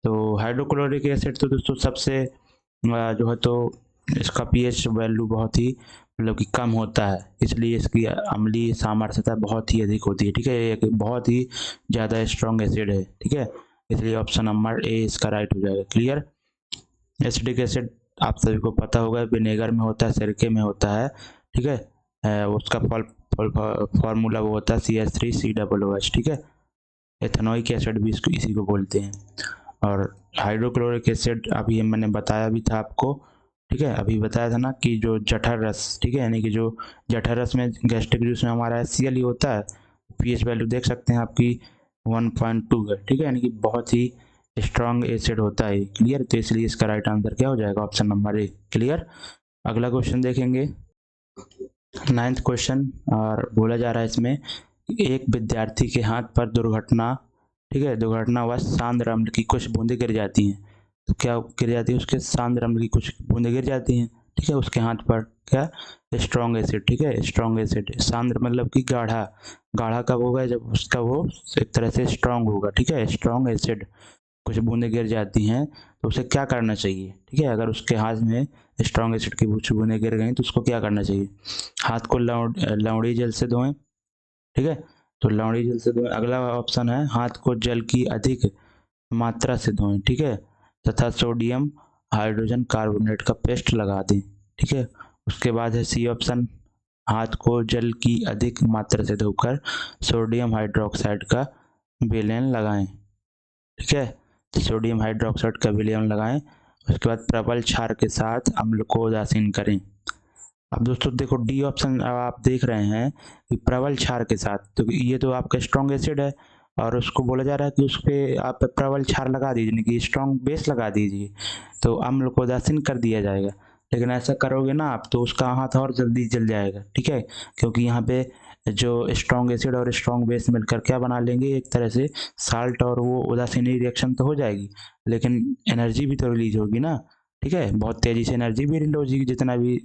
तो हाइड्रोक्लोरिक एसिड तो दोस्तों सबसे जो है तो इसका पीएच वैल्यू बहुत ही मतलब कि कम होता है, इसलिए इसकी अम्लीय सामर्थ्यता बहुत ही अधिक होती है, ठीक है, ये एक बहुत ही ज़्यादा स्ट्रॉन्ग एसिड है, ठीक है, इसलिए ऑप्शन नंबर ए इसका राइट हो जाएगा। क्लियर, एसिडिक एसिड आप सभी को पता होगा विनेगर में होता है, सिरके में होता है, ठीक है। उसका फॉर्मूला वो होता है CH3COOH, ठीक है। एथेनोइक एसिड भी इसको इसी को बोलते हैं। और हाइड्रोक्लोरिक एसिड अभी मैंने बताया भी था आपको, ठीक है। अभी बताया था ना कि जो जठर रस, ठीक है, यानी कि जो जठर रस में गैस्ट्रिक जूस में हमारा HCl ही होता है। पीएच वैल्यू देख सकते हैं आपकी 1.2 है, ठीक है, यानी कि बहुत ही स्ट्रॉन्ग एसिड होता है। क्लियर, तो इसलिए इसका राइट आंसर क्या हो जाएगा, ऑप्शन नंबर ए। क्लियर। अगला क्वेश्चन देखेंगे, 9th क्वेश्चन, और बोला जा रहा है इसमें एक विद्यार्थी के हाथ पर दुर्घटना, ठीक है, दुर्घटनावश सांद्र अम्ल की कुछ बूंदें गिर जाती हैं। तो क्या गिर जाती है, उसके सांद्र अम्ल की कुछ बूंदें गिर जाती हैं, ठीक है, उसके हाथ पर। क्या, स्ट्रॉन्ग एसिड, ठीक है, स्ट्रॉन्ग एसिड। सांद्र मतलब कि गाढ़ा, गाढ़ा कब होगा, जब उसका वो एक तरह से स्ट्रॉन्ग होगा, ठीक है। स्ट्रॉन्ग एसिड कुछ बूंदें गिर जाती हैं, तो उसे क्या करना चाहिए, ठीक है। अगर उसके हाथ में स्ट्रॉन्ग एसिड की कुछ बूंदें गिर गई तो उसको क्या करना चाहिए, हाथ को लवड़ी जल से धोएं, ठीक है, तो लवड़ी जल से धोएं। अगला ऑप्शन है हाथ को जल की अधिक मात्रा से धोएं, ठीक है, तथा सोडियम हाइड्रोजन कार्बोनेट का पेस्ट लगा दें, ठीक है। उसके बाद है सी ऑप्शन, हाथ को जल की अधिक मात्रा से धोकर सोडियम हाइड्रोक्साइड का विलयन लगाएं, ठीक है, तो सोडियम हाइड्रोक्साइड का विलयन लगाएं। उसके बाद प्रबल क्षार के साथ अम्ल को उदासीन करें। अब दोस्तों देखो डी ऑप्शन आप देख रहे हैं कि प्रबल क्षार के साथ, तो ये तो आपका स्ट्रॉन्ग एसिड है, और उसको बोला जा रहा है कि उस पर आप प्रबल क्षार लगा दीजिए, यानी कि स्ट्रॉन्ग बेस लगा दीजिए, तो अम्ल को उदासीन कर दिया जाएगा। लेकिन ऐसा करोगे ना आप तो उसका हाथ और जल्दी जल जाएगा, ठीक है, क्योंकि यहाँ पे जो स्ट्रॉन्ग एसिड और स्ट्रॉन्ग बेस मिलकर क्या बना लेंगे, एक तरह से साल्ट, और वो उदासीनी रिएक्शन तो हो जाएगी, लेकिन एनर्जी भी तो रिलीज होगी ना, ठीक है, बहुत तेजी से एनर्जी भी रिलीज होगी। जितना भी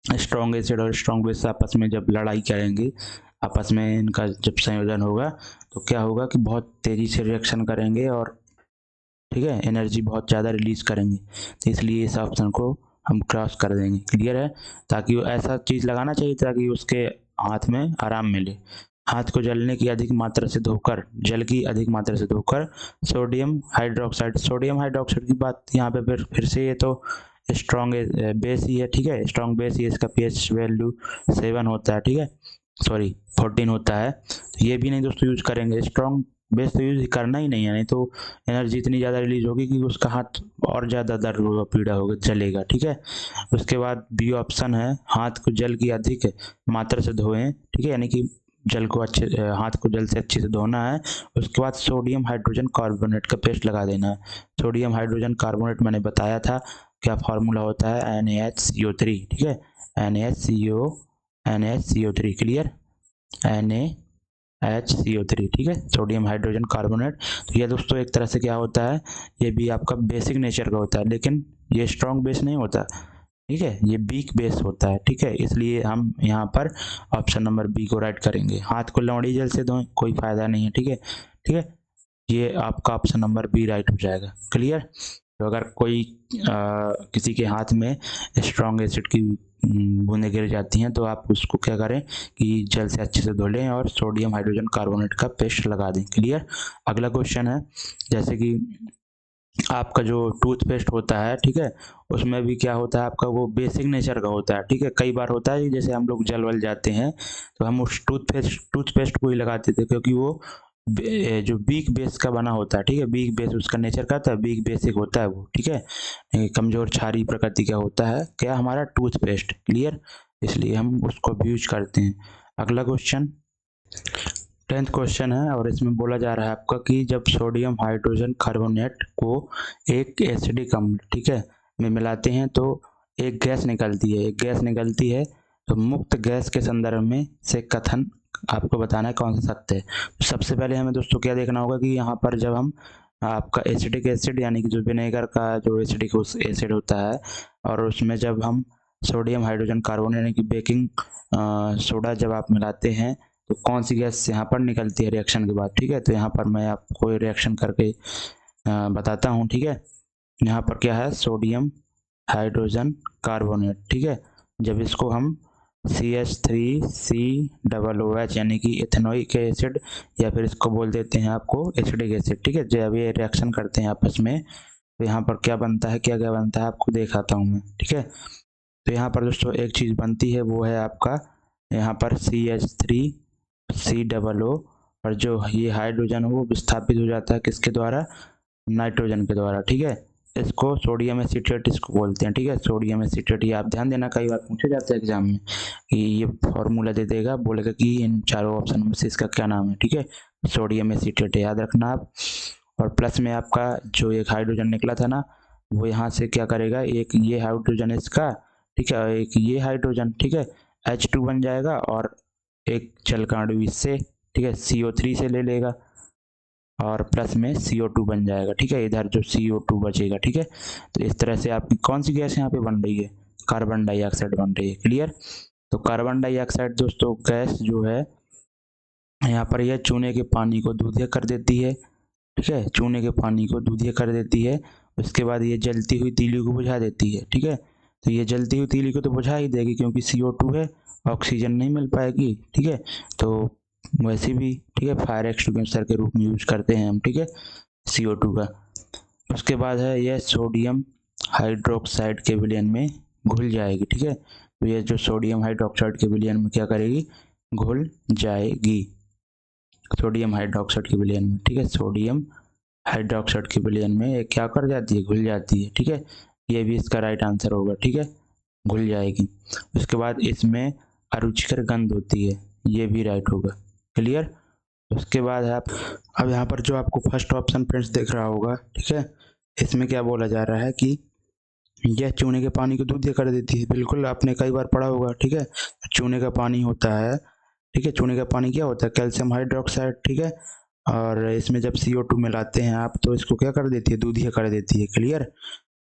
स्ट्रॉन्ग एसिड और स्ट्रॉन्ग बेस आपस में जब लड़ाई करेंगे, आपस में इनका जब संयोजन होगा, तो क्या होगा कि बहुत तेज़ी से रिएक्शन करेंगे, और ठीक है, एनर्जी बहुत ज़्यादा रिलीज करेंगे। तो इसलिए इस ऑप्शन को हम क्रॉस कर देंगे। क्लियर है, ताकि वो ऐसा चीज़ लगाना चाहिए ताकि उसके हाथ में आराम मिले। हाथ को जलने की अधिक मात्रा से धोकर, जल की अधिक मात्रा से धोकर सोडियम हाइड्रोक्साइड की बात यहाँ पे फिर से ये तो स्ट्रॉन्ग बेस ही है, ठीक है, स्ट्रॉन्ग बेस ही, इसका pH वैल्यू 7 होता है, ठीक है, सॉरी 14 होता है। तो ये भी नहीं दोस्तों यूज करेंगे, स्ट्रॉन्ग बेस तो यूज करना ही नहीं है, नहीं तो एनर्जी इतनी ज़्यादा रिलीज होगी कि उसका हाथ और ज़्यादा दर्द होगा, पीड़ा होगा, जलेगा, ठीक है। उसके बाद बी ऑप्शन है हाथ को जल की अधिक मात्रा से धोएं, ठीक है, यानी कि जल को हाथ को जल से अच्छे से धोना है। उसके बाद सोडियम हाइड्रोजन कार्बोनेट का पेस्ट लगा देना है। सोडियम हाइड्रोजन कार्बोनेट मैंने बताया था क्या फॉर्मूला होता है, NaHCO3, ठीक है, NaHCO3, क्लियर, NaHCO3, ठीक है, सोडियम हाइड्रोजन कार्बोनेट। तो ये दोस्तों एक तरह से क्या होता है, ये भी आपका बेसिक नेचर का होता है, लेकिन ये स्ट्रॉन्ग बेस नहीं होता, ठीक है, ये वीक बेस होता है, ठीक है, इसलिए हम यहाँ पर ऑप्शन नंबर बी को राइट करेंगे। हाथ को लवड़ी जल से धोएं, कोई फायदा नहीं है, ठीक है, ठीक है, ये आपका ऑप्शन नंबर बी राइट हो जाएगा। क्लियर। तो अगर कोई किसी के हाथ में स्ट्रॉन्ग एसिड की बूंदें गिर जाती हैं तो आप उसको क्या करें कि जल से अच्छे से धो लें और सोडियम हाइड्रोजन कार्बोनेट का पेस्ट लगा दें। क्लियर। अगला क्वेश्चन है, जैसे कि आपका जो टूथपेस्ट होता है, ठीक है, उसमें भी क्या होता है आपका वो बेसिक नेचर का होता है, ठीक है। कई बार होता है जैसे हम लोग जल वल जाते हैं तो हम उस टूथपेस्ट को ही लगाते थे, क्योंकि वो जो वीक बेस का बना होता है, ठीक है, वीक बेस उसका नेचर का होता है, वीक बेसिक होता है वो, ठीक है, कमजोर क्षारीय प्रकृति का होता है क्या हमारा टूथपेस्ट। क्लियर, इसलिए हम उसको भी यूज करते हैं। अगला क्वेश्चन 10th क्वेश्चन है, और इसमें बोला जा रहा है आपका कि जब सोडियम हाइड्रोजन कार्बोनेट को एक एसिडिक अम्ल, ठीक है, में मिलाते हैं तो एक गैस निकलती है, तो मुक्त गैस के संदर्भ में से कथन आपको बताना है कौन सा सत्य है। तो सबसे पहले हमें दोस्तों क्या देखना होगा कि यहाँ पर जब हम आपका एसिडिक एसिड यानी कि जो विनेगर का जो एसिडिक एसिड होता है, और उसमें जब हम सोडियम हाइड्रोजन कार्बोनेट यानी कि बेकिंग सोडा जब आप मिलाते हैं तो कौन सी गैस यहाँ पर निकलती है रिएक्शन के बाद, ठीक है। तो यहाँ पर मैं आपको रिएक्शन करके बताता हूँ, ठीक है। यहाँ पर क्या है, सोडियम हाइड्रोजन कार्बोनेट, ठीक है, जब इसको हम CH3COOH यानी कि इथेनोइक एसिड, या फिर इसको बोल देते हैं आपको एसिडिक एसिड, ठीक है, जब ये रिएक्शन करते हैं आपस में तो यहाँ पर क्या बनता है, क्या क्या बनता है आपको दिखाता हूँ मैं, ठीक है। तो यहाँ पर दोस्तों एक चीज़ बनती है, वो है आपका यहाँ पर CH3COO, और जो ये हाइड्रोजन वो विस्थापित हो जाता है किसके द्वारा, नाइट्रोजन के द्वारा, ठीक है। इसको सोडियम एसीटेट इसको बोलते हैं, ठीक है, सोडियम एसीटेट। ये आप ध्यान देना, कई बार पूछे जाते हैं एग्जाम में कि ये फॉर्मूला दे देगा, बोलेगा कि इन चारों ऑप्शन में से इसका क्या नाम है, ठीक है। सोडियम एसीटेट याद रखना आप। और प्लस में आपका जो एक हाइड्रोजन निकला था ना, वो यहाँ से क्या करेगा, एक ये हाइड्रोजन इसका, ठीक है, एक ये हाइड्रोजन, ठीक है, H2 बन जाएगा, और एक जलकांडु इससे, ठीक है, CO3 से ले लेगा, और प्लस में CO2 बन जाएगा, ठीक है, इधर जो CO2 बचेगा, ठीक है। तो इस तरह से आपकी कौन सी गैस यहाँ पे बन रही है, कार्बन डाइऑक्साइड बन रही है, क्लियर। तो कार्बन डाइऑक्साइड दोस्तों गैस जो है यहाँ पर यह चूने के पानी को दूधिया कर देती है, ठीक है, चूने के पानी को दूधिया कर देती है। उसके बाद ये जलती हुई तीली को बुझा देती है, ठीक है। तो ये जलती हुई तीली को तो बुझा ही देगी क्योंकि CO2 है, ऑक्सीजन नहीं मिल पाएगी, ठीक है। तो वैसे भी, ठीक है, फायर एक्सटिंग्विशर के रूप में यूज करते हैं हम, ठीक है, CO2 का। उसके बाद है यह सोडियम हाइड्रोक्साइड के विलयन में घुल जाएगी, ठीक है। तो ये जो सोडियम हाइड्रोक्साइड के विलयन में क्या करेगी, घुल जाएगी, सोडियम हाइड्रोक्साइड के विलयन में, ठीक है, सोडियम हाइड्रोक्साइड के विलयन में ये क्या कर जाती है, घुल जाती है, ठीक है। ये भी इसका राइट आंसर होगा, ठीक है, घुल जाएगी। उसके बाद इसमें अरुचिकर गंध होती है, ये भी राइट होगा, क्लियर। उसके बाद है आप, अब यहाँ पर जो आपको फर्स्ट ऑप्शन फ्रेंड्स दिख रहा होगा, ठीक है, इसमें क्या बोला जा रहा है कि यह चूने के पानी को दूधिया कर देती है। बिल्कुल आपने कई बार पढ़ा होगा, ठीक है। चूने का पानी होता है, ठीक है, चूने का पानी क्या होता है, कैल्शियम हाइड्रोक्साइड, ठीक है। और इसमें जब CO2 मिलाते हैं आप, तो इसको क्या कर देती है, दूधिया कर देती है, क्लियर।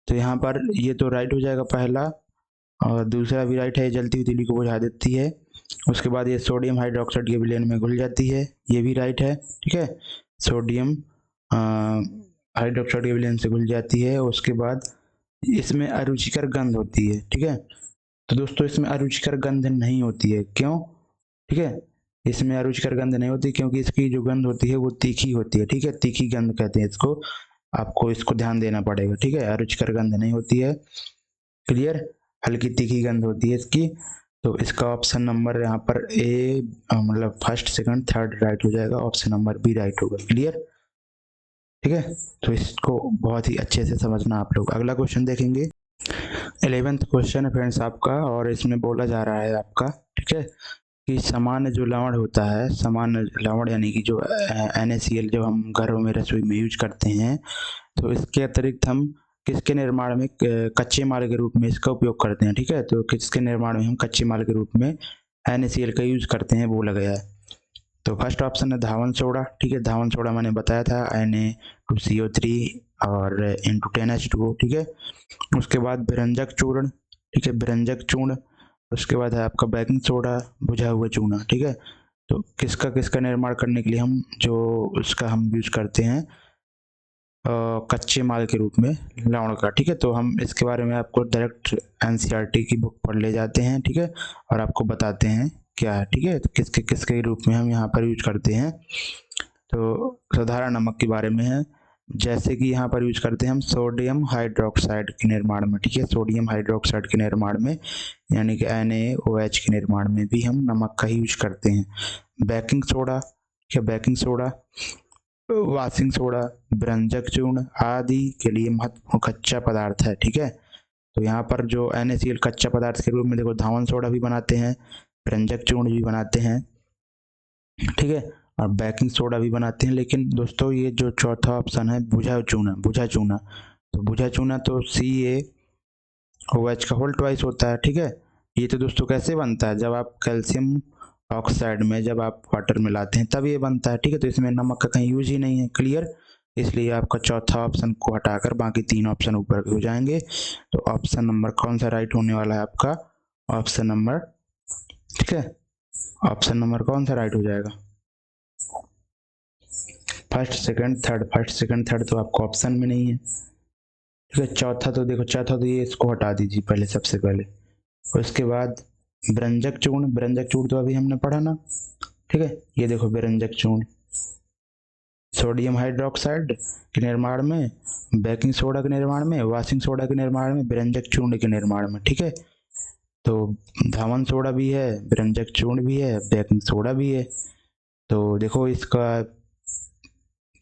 तो यहाँ पर ये तो राइट हो जाएगा पहला, और दूसरा भी राइट है, जलती हुई तीली को बुझा देती है। उसके बाद ये सोडियम हाइड्रोक्साइड के विलयन में घुल जाती है, ये भी राइट है, ठीक है, सोडियम हाइड्रोक्साइड के विलयन से घुल जाती है। उसके बाद इसमें अरुचिकर गंध होती है, ठीक है। तो दोस्तों इसमें अरुचिकर गंध नहीं होती है, क्यों, ठीक है, इसमें अरुचिकर गंध नहीं होती क्योंकि इसकी जो गंध होती है वो तीखी होती है, ठीक है, तीखी गंध कहते हैं इसको, आपको इसको ध्यान देना पड़ेगा, ठीक है, अरुचिकर गंध नहीं होती है, क्लियर, हल्की तीखी गंध होती है इसकी। तो इसका ऑप्शन नंबर यहाँ पर ए, मतलब फर्स्ट सेकंड थर्ड राइट हो जाएगा, ऑप्शन नंबर बी राइट होगा, क्लियर, ठीक है। तो इसको बहुत ही अच्छे से समझना आप लोग। अगला क्वेश्चन देखेंगे, 11th क्वेश्चन है फ्रेंड्स आपका, और इसमें बोला जा रहा है आपका, ठीक है, कि सामान्य जो लवण होता है, सामान्य लवण यानी कि जो NaCl जो हम घरों में रसोई में यूज करते हैं, तो इसके अतिरिक्त हम किसके निर्माण में कच्चे माल के रूप में इसका उपयोग करते हैं, ठीक है। तो किसके निर्माण में हम कच्चे माल के रूप में NaCl का यूज करते हैं, बोला गया है। तो फर्स्ट ऑप्शन है धावन सोडा, ठीक है, धावन सोडा मैंने बताया था, Na2CO3 और इंटू 10H2O, ठीक है। उसके बाद बिरंजक चूर्ण, ठीक है, बिरंजक चूर्ण। उसके बाद है आपका बेकिंग सोडा, बुझा हुआ चूना, ठीक है। तो किसका किसका निर्माण करने के लिए हम जो उसका हम यूज करते हैं कच्चे माल के रूप में लवण का, ठीक है। तो हम इसके बारे में आपको डायरेक्ट NCERT की बुक पढ़ ले जाते हैं, ठीक है, और आपको बताते हैं क्या है, ठीक है। तो किसके किसके रूप में हम यहाँ पर यूज करते हैं। तो साधारण नमक के बारे में है, जैसे कि यहाँ पर यूज करते हैं हम सोडियम हाइड्रोक्साइड के निर्माण में, ठीक है, सोडियम हाइड्रोक्साइड के निर्माण में, यानी कि NaOH के निर्माण में भी हम नमक का ही यूज करते हैं। बेकिंग सोडा, ठीक है, बेकिंग सोडा, वाशिंग सोडा, बिरंजक चूर्ण आदि के लिए महत्वपूर्ण कच्चा पदार्थ है, ठीक है। तो यहाँ पर जो NaCl कच्चा पदार्थ के रूप में देखो धावन सोडा भी बनाते हैं, बिरंजक चूर्ण भी बनाते हैं, ठीक है, और बेकिंग सोडा भी बनाते हैं। लेकिन दोस्तों ये जो चौथा ऑप्शन है बुझा चूना, बुझा चूना, तो बुझा चूना तो CaOH का होल ट्वाइस होता है, ठीक है। ये तो दोस्तों कैसे बनता है, जब आप कैल्शियम ऑक्साइड में जब आप वाटर मिलाते हैं तब ये बनता है, ठीक है। तो इसमें नमक का कहीं यूज ही नहीं है, क्लियर। इसलिए आपका चौथा ऑप्शन को हटाकर बाकी तीन ऑप्शन ऊपर के हो जाएंगे। तो ऑप्शन नंबर कौन सा राइट होने वाला है आपका, ऑप्शन नंबर, ठीक है, ऑप्शन नंबर कौन सा राइट हो जाएगा, first second third, first second third तो आपको ऑप्शन में नहीं है, ठीक है। चौथा तो देखो, चौथा तो ये इसको हटा दीजिए पहले, सबसे पहले। उसके बाद बिरंजक चूर्ण, बिरंजक चूर्ण तो अभी हमने पढ़ा ना, ठीक है, ये देखो बिरंजक चूर्ण, सोडियम हाइड्रोक्साइड के निर्माण में, बेकिंग सोडा के निर्माण में, वाशिंग सोडा के निर्माण में, व्यंजक चूर्ण के निर्माण में। ठीक है, तो धावन सोडा भी है, व्यंजक चूर्ण भी है, बेकिंग सोडा भी है। तो देखो इसका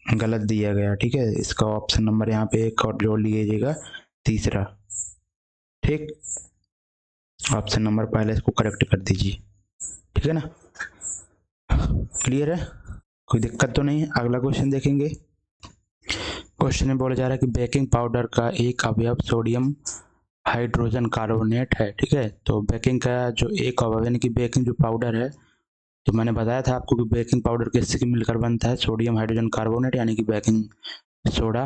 गलत दिया गया। ठीक है, इसका ऑप्शन नंबर यहाँ पे एक और जोड़ लीजिएगा, तीसरा। ठीक, ऑप्शन नंबर पहले इसको करेक्ट कर दीजिए। ठीक है ना, क्लियर है, कोई दिक्कत तो नहीं है। अगला क्वेश्चन देखेंगे। क्वेश्चन में बोला जा रहा है कि बेकिंग पाउडर का एक अवयव सोडियम हाइड्रोजन कार्बोनेट है। ठीक है, तो बेकिंग का जो एक अवयव यानी कि बेकिंग जो पाउडर है, तो मैंने बताया था आपको कि बेकिंग पाउडर किससे मिलकर बनता है, सोडियम हाइड्रोजन कार्बोनेट यानी कि बेकिंग सोडा,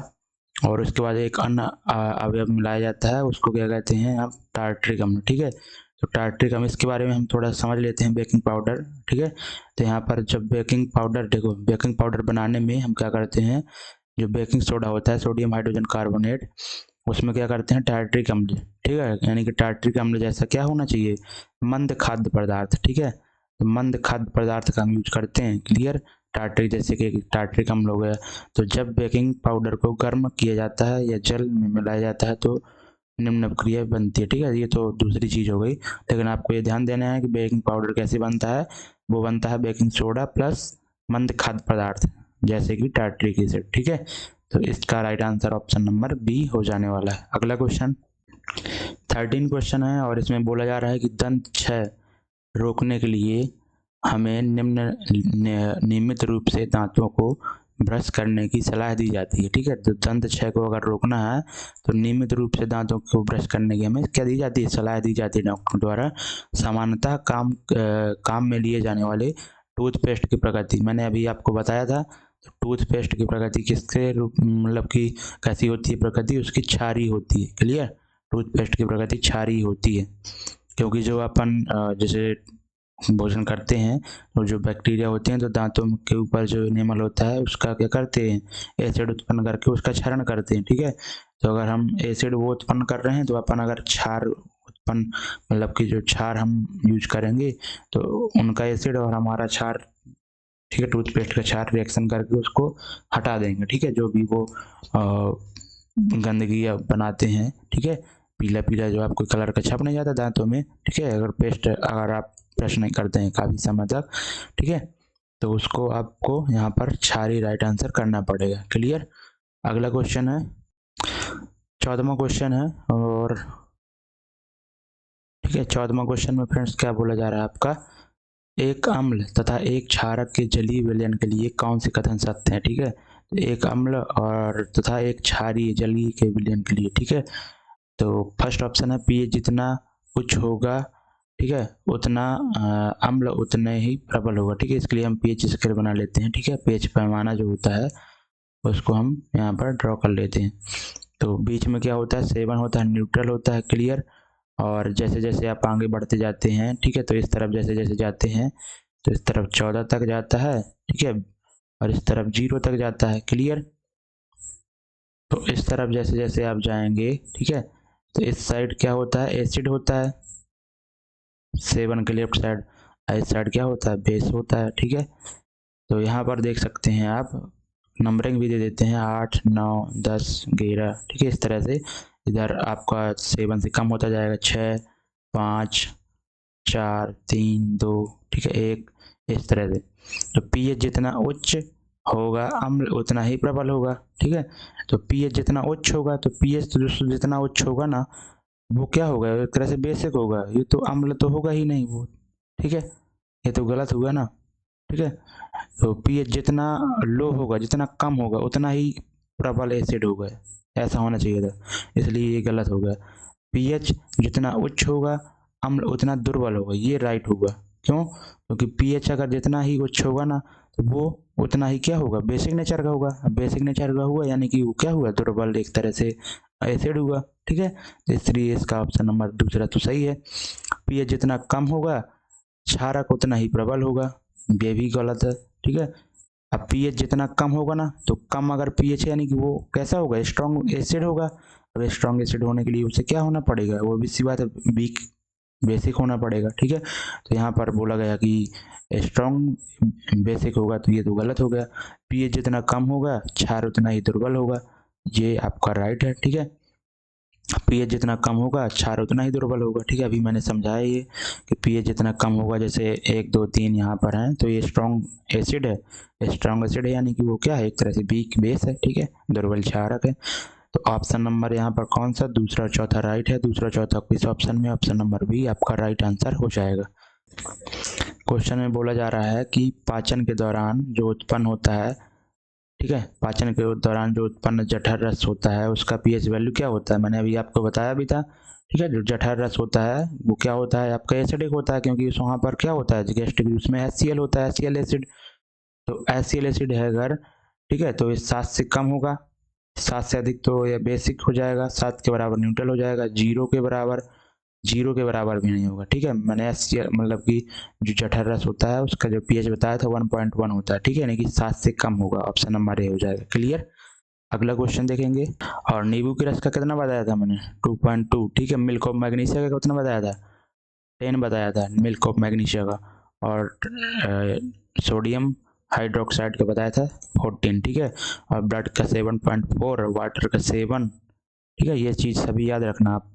और उसके बाद एक अन्य अवयव मिलाया जाता है, उसको क्या कहते हैं आप, टार्ट्रिक अम्ल। ठीक है, तो टार्ट्रिक अम्ल, इसके बारे में हम थोड़ा समझ लेते हैं। बेकिंग पाउडर, ठीक है, तो यहाँ पर जब बेकिंग पाउडर, देखो बेकिंग पाउडर बनाने में हम क्या करते हैं, जो बेकिंग सोडा होता है सोडियम हाइड्रोजन कार्बोनेट, उसमें क्या करते हैं टार्ट्रिक अम्ल। ठीक है, यानी कि टार्ट्रिक अम्ल जैसा क्या होना चाहिए, मंद खाद्य पदार्थ। ठीक है, तो मंद खाद्य पदार्थ का हम यूज करते हैं। क्लियर, टार्ट्रिक जैसे कि टार्ट्रिक अम्ल हो गया। तो जब बेकिंग पाउडर को गर्म किया जाता है या जल में मिलाया जाता है तो निम्न अभिक्रिया बनती है। ठीक है, ये तो दूसरी चीज हो गई, लेकिन आपको ये ध्यान देना है कि बेकिंग पाउडर कैसे बनता है, वो बनता है बेकिंग सोडा प्लस मंद खाद्य पदार्थ जैसे कि टार्ट्रिक एसिड। ठीक है, तो इसका right answer option number B हो जाने वाला है। अगला क्वेश्चन 13 क्वेश्चन है, और इसमें बोला जा रहा है कि दंत क्षय रोकने के लिए हमें नियमित रूप से दांतों को ब्रश करने की सलाह दी जाती है। ठीक है, तो दंत क्षय को अगर रोकना है तो नियमित रूप से दांतों को ब्रश करने की हमें क्या दी जाती है, सलाह दी जाती है डॉक्टर द्वारा। सामान्यतः काम में लिए जाने वाले टूथपेस्ट की प्रकृति, मैंने अभी आपको बताया था, तो टूथपेस्ट की प्रकृति किसके रूप, मतलब कि कैसी होती है प्रकृति, उसकी क्षारीय होती है। क्लियर, टूथपेस्ट की प्रकृति क्षारीय होती है, क्योंकि जो अपन जैसे भोजन करते हैं तो जो बैक्टीरिया होते हैं तो दांतों के ऊपर जो एनिमल होता है उसका क्या करते हैं, एसिड उत्पन्न करके उसका क्षरण करते हैं। ठीक है, तो अगर हम एसिड वो उत्पन्न कर रहे हैं तो अपन अगर क्षार उत्पन्न, मतलब कि जो क्षार हम यूज करेंगे तो उनका एसिड और हमारा क्षार, ठीक है, टूथपेस्ट का क्षार रिएक्शन करके उसको हटा देंगे। ठीक है, जो भी वो गंदगी बनाते हैं। ठीक है, पीला पीला जो आपको कलर का छप नहीं जाता दांतों में। ठीक है, अगर पेस्ट अगर आप ब्रश नहीं करते हैं काफ़ी समय तक, ठीक है, तो उसको आपको यहाँ पर क्षारीय राइट आंसर करना पड़ेगा। क्लियर, अगला क्वेश्चन है 14वां क्वेश्चन है, और ठीक है 14वां क्वेश्चन में फ्रेंड्स क्या बोला जा रहा है आपका, एक अम्ल तथा एक क्षारक के जलीय विलयन के लिए कौन से कथन सत्य हैं। ठीक है, एक अम्ल और तथा एक क्षारीय जलीय के विलयन के लिए। ठीक है, तो फर्स्ट ऑप्शन है पीएच जितना उच्च होगा, ठीक है, उतना अम्ल उतने ही प्रबल होगा। ठीक है, इसके लिए हम पीएच स्केल बना लेते हैं। ठीक है, पीएच पैमाना जो होता है उसको हम यहाँ पर ड्रॉ कर लेते हैं। तो बीच में क्या होता है, 7 होता है, न्यूट्रल होता है। क्लियर, और जैसे जैसे आप आगे बढ़ते जाते हैं, ठीक है, तो इस तरफ जैसे जैसे जाते हैं तो इस तरफ 14 तक जाता है। ठीक है, और इस तरफ 0 तक जाता है। क्लियर, तो इस तरफ जैसे जैसे आप जाएंगे, ठीक है, तो इस साइड क्या होता है, एसिड होता है 7 के लेफ्ट साइड, इस साइड क्या होता है, बेस होता है। ठीक है, तो यहाँ पर देख सकते हैं आप, नंबरिंग भी दे देते हैं 8 9 10 11। ठीक है, इस तरह से इधर आपका 7 से कम होता जाएगा, 6 5 4 3 2, ठीक है 1, इस तरह से। तो पीएच जितना उच्च होगा अम्ल उतना ही प्रबल होगा। ठीक है, तो पीएच जितना उच्च होगा, तो पीएच तो जितना उच्च होगा ना वो क्या होगा, एक तरह से बेसिक होगा, ये तो अम्ल तो होगा ही नहीं वो। ठीक है, ये तो गलत हुआ ना। ठीक है, तो पीएच जितना लो होगा, जितना कम होगा उतना ही प्रबल एसिड होगा, ऐसा होना चाहिए था, इसलिए ये गलत हो गया। पीएच जितना उच्च होगा अम्ल उतना दुर्बल होगा, ये राइट होगा। क्यों, क्योंकि पीएच अगर जितना ही उच्च होगा ना तो वो उतना ही क्या होगा, बेसिक नेचर का होगा। बेसिक नेचर का हुआ यानी कि वो क्या हुआ, दुर्बल एक तरह से एसिड हुआ। ठीक है, इसलिए इसका ऑप्शन नंबर दूसरा तो सही है। पीएच जितना कम होगा क्षारक उतना ही प्रबल होगा, ये भी गलत है। ठीक है, अब पीएच जितना कम होगा ना, तो कम अगर पीएच है यानी कि वो कैसा होगा, स्ट्रॉन्ग एसिड होगा। अब स्ट्रॉन्ग एसिड होने के लिए उसे क्या होना पड़ेगा, वो भी सी बात है, वीक बेसिक होना पड़ेगा, ठीक है। तो यहाँ पर बोला गया कि स्ट्रॉन्ग बेसिक होगा, तो ये तो गलत हो गया। पीएच जितना कम होगा क्षार उतना ही दुर्बल होगा, ये आपका राइट है, ठीक है। पीएच जितना कम होगा क्षार उतना ही दुर्बल होगा, ठीक है। अभी मैंने समझाया ये कि पीएच जितना कम होगा, जैसे 1 2 3 यहाँ पर है, तो ये स्ट्रॉन्ग एसिड है, स्ट्रॉन्ग एसिड है, यानी कि वो क्या है, एक तरह से वीक बेस है, ठीक है, दुर्बल क्षारक है। तो ऑप्शन नंबर यहाँ पर कौन सा, दूसरा चौथा राइट है। दूसरा चौथा किस ऑप्शन में, ऑप्शन नंबर बी आपका राइट आंसर हो जाएगा। क्वेश्चन में बोला जा रहा है कि पाचन के दौरान जो उत्पन्न होता है, ठीक है, पाचन के दौरान जो उत्पन्न जठर रस होता है उसका पीएच वैल्यू क्या होता है। मैंने अभी आपको बताया भी था, ठीक है। जो जठर रस होता है वो क्या होता है, आपका एसिडिक होता है, क्योंकि वहाँ पर क्या होता है, गैस्ट्रिक जूस में HCl होता है, HCl एसिड। तो HCl एसिड है अगर, ठीक है, तो ये 7 से कम होगा, 7 से अधिक तो ये बेसिक हो जाएगा, 7 के बराबर न्यूट्रल हो जाएगा, 0 के बराबर भी नहीं होगा, ठीक है। मैंने HCl मतलब कि जो जठर रस होता है उसका जो पीएच बताया था 1.1 होता है, ठीक है, यानी कि 7 से कम होगा, ऑप्शन नंबर ए हो जाएगा। क्लियर। अगला क्वेश्चन देखेंगे। और नींबू के रस का कितना बताया था मैंने, 2.2, ठीक है। मिल्क ऑफ मैग्नीशिया का कितना बताया था, 10 बताया था मिल्क ऑफ मैग्नीशिया का। और सोडियम हाइड्रोक्साइड का बताया था 14, ठीक है। और ब्लड का 7.4, वाटर का 7, ठीक है। ये चीज़ सभी याद रखना आप।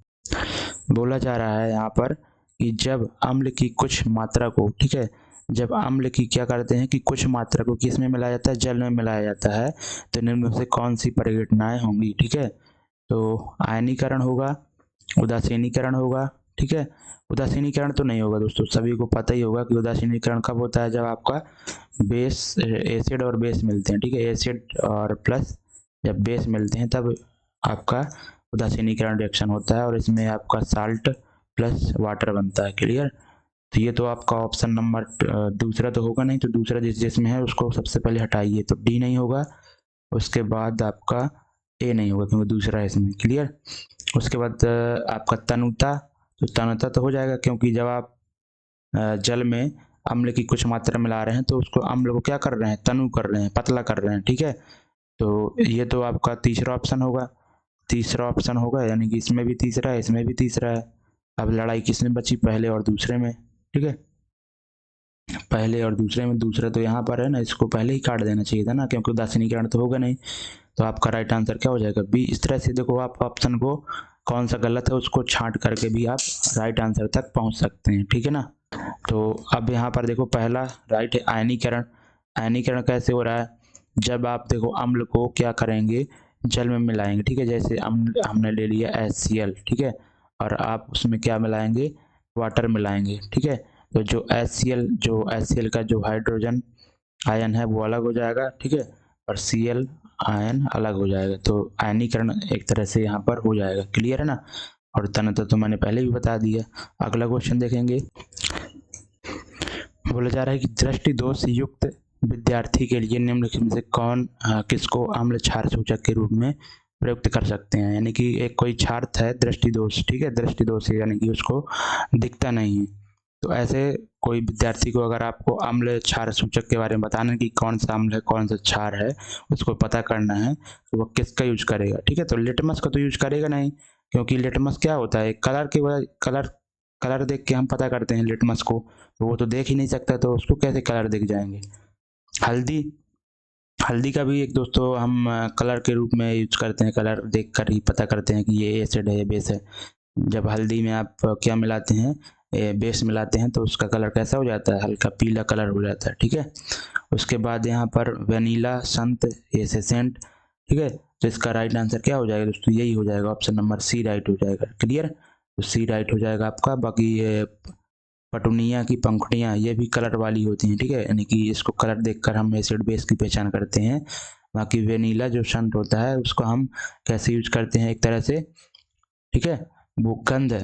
बोला जा रहा है यहाँ पर कि जब अम्ल की कुछ मात्रा को, ठीक है, जब अम्ल की क्या करते हैं कि कुछ मात्रा को किस में मिलाया जाता है, जल में मिलाया जाता है, तो निम्न में से कौन सी परिघटनाएं होंगी, ठीक है। तो आयनीकरण होगा, उदासीनीकरण होगा, ठीक है। उदासीनीकरण तो नहीं होगा दोस्तों, सभी को पता ही होगा कि उदासीनीकरण कब होता है, जब आपका बेस एसिड और बेस मिलते हैं, ठीक है, एसिड और प्लस जब बेस मिलते हैं तब आपका उदासीनीकरण रिएक्शन होता है, और इसमें आपका साल्ट प्लस वाटर बनता है। क्लियर। तो ये तो आपका ऑप्शन नंबर दूसरा तो होगा नहीं, तो दूसरा जिसमें है उसको सबसे पहले हटाइए, तो डी नहीं होगा, उसके बाद आपका ए नहीं होगा क्योंकि दूसरा है इसमें। क्लियर। उसके बाद आपका तनुता, तो तनुता तो हो जाएगा, क्योंकि जब आप जल में अम्ल की कुछ मात्रा मिला रहे हैं तो उसको अम्ल को क्या कर रहे हैं, तनु कर रहे हैं, पतला कर रहे हैं, ठीक है। तो ये तो आपका तीसरा ऑप्शन होगा, तीसरा ऑप्शन होगा, यानी कि इसमें भी तीसरा है, इसमें भी तीसरा है। अब लड़ाई किसमें बची, पहले और दूसरे में, ठीक है। पहले और दूसरे में, दूसरा तो यहाँ पर है ना, इसको पहले ही काट देना चाहिए था ना, क्योंकि उदासीनीकरण तो होगा नहीं। तो आपका राइट आंसर क्या हो जाएगा, बी। इस तरह से देखो आप ऑप्शन को कौन सा गलत है उसको छांट करके भी आप राइट आंसर तक पहुंच सकते हैं, ठीक है ना। तो अब यहाँ पर देखो पहला राइट है आयनीकरण। आयनीकरण कैसे हो रहा है, जब आप देखो अम्ल को क्या करेंगे, जल में मिलाएंगे, ठीक है। जैसे अम्ल हमने ले लिया HCl, ठीक है, और आप उसमें क्या मिलाएंगे, वाटर मिलाएंगे, ठीक है। तो जो HCl का जो हाइड्रोजन आयन है वो अलग हो जाएगा, ठीक है, और Cl आयन अलग हो जाएगा, तो आयनीकरण एक तरह से यहाँ पर हो जाएगा। क्लियर है ना। और तनता तो मैंने पहले भी बता दिया। अगला क्वेश्चन देखेंगे। बोला जा रहा है कि दृष्टि दोष युक्त विद्यार्थी के लिए निम्नलिखित में से कौन किसको अम्ल क्षार सूचक के रूप में प्रयुक्त कर सकते हैं। यानी कि एक कोई छात्र है दृष्टि दोष, ठीक है, दृष्टि दोष यानी कि उसको दिखता नहीं है, तो ऐसे कोई विद्यार्थी को अगर आपको अम्ल क्षार सूचक के बारे में बताना है कि कौन सा अम्ल है कौन सा क्षार है, उसको पता करना है, तो वो किसका यूज करेगा, ठीक है। तो लिटमस का तो यूज करेगा नहीं, क्योंकि लिटमस क्या होता है, कलर की वजह, कलर देख के हम पता करते हैं लिटमस को, तो वो तो देख ही नहीं सकता, तो उसको कैसे कलर दिख जाएंगे। हल्दी, हल्दी का भी एक दोस्तों हम कलर के रूप में यूज करते हैं, कलर देख कर ही पता करते हैं कि ये एसिड है ये बेस है। जब हल्दी में आप क्या मिलाते हैं, बेस मिलाते हैं, तो उसका कलर कैसा हो जाता है, हल्का पीला कलर हो जाता है, ठीक है। उसके बाद यहाँ पर वेनीला, संत, एसेंट, ठीक है। तो इसका राइट आंसर क्या हो जाएगा दोस्तों, यही हो जाएगा, ऑप्शन नंबर सी राइट हो जाएगा। क्लियर। तो सी राइट हो जाएगा आपका। बाकी ये पटुनिया की पंखुड़ियाँ ये भी कलर वाली होती हैं, ठीक है, यानी कि इसको कलर देखकर हम एसिड बेस की पहचान करते हैं। बाकी वेनीला जो संत होता है उसको हम कैसे यूज करते हैं, एक तरह से, ठीक है, वो गंध,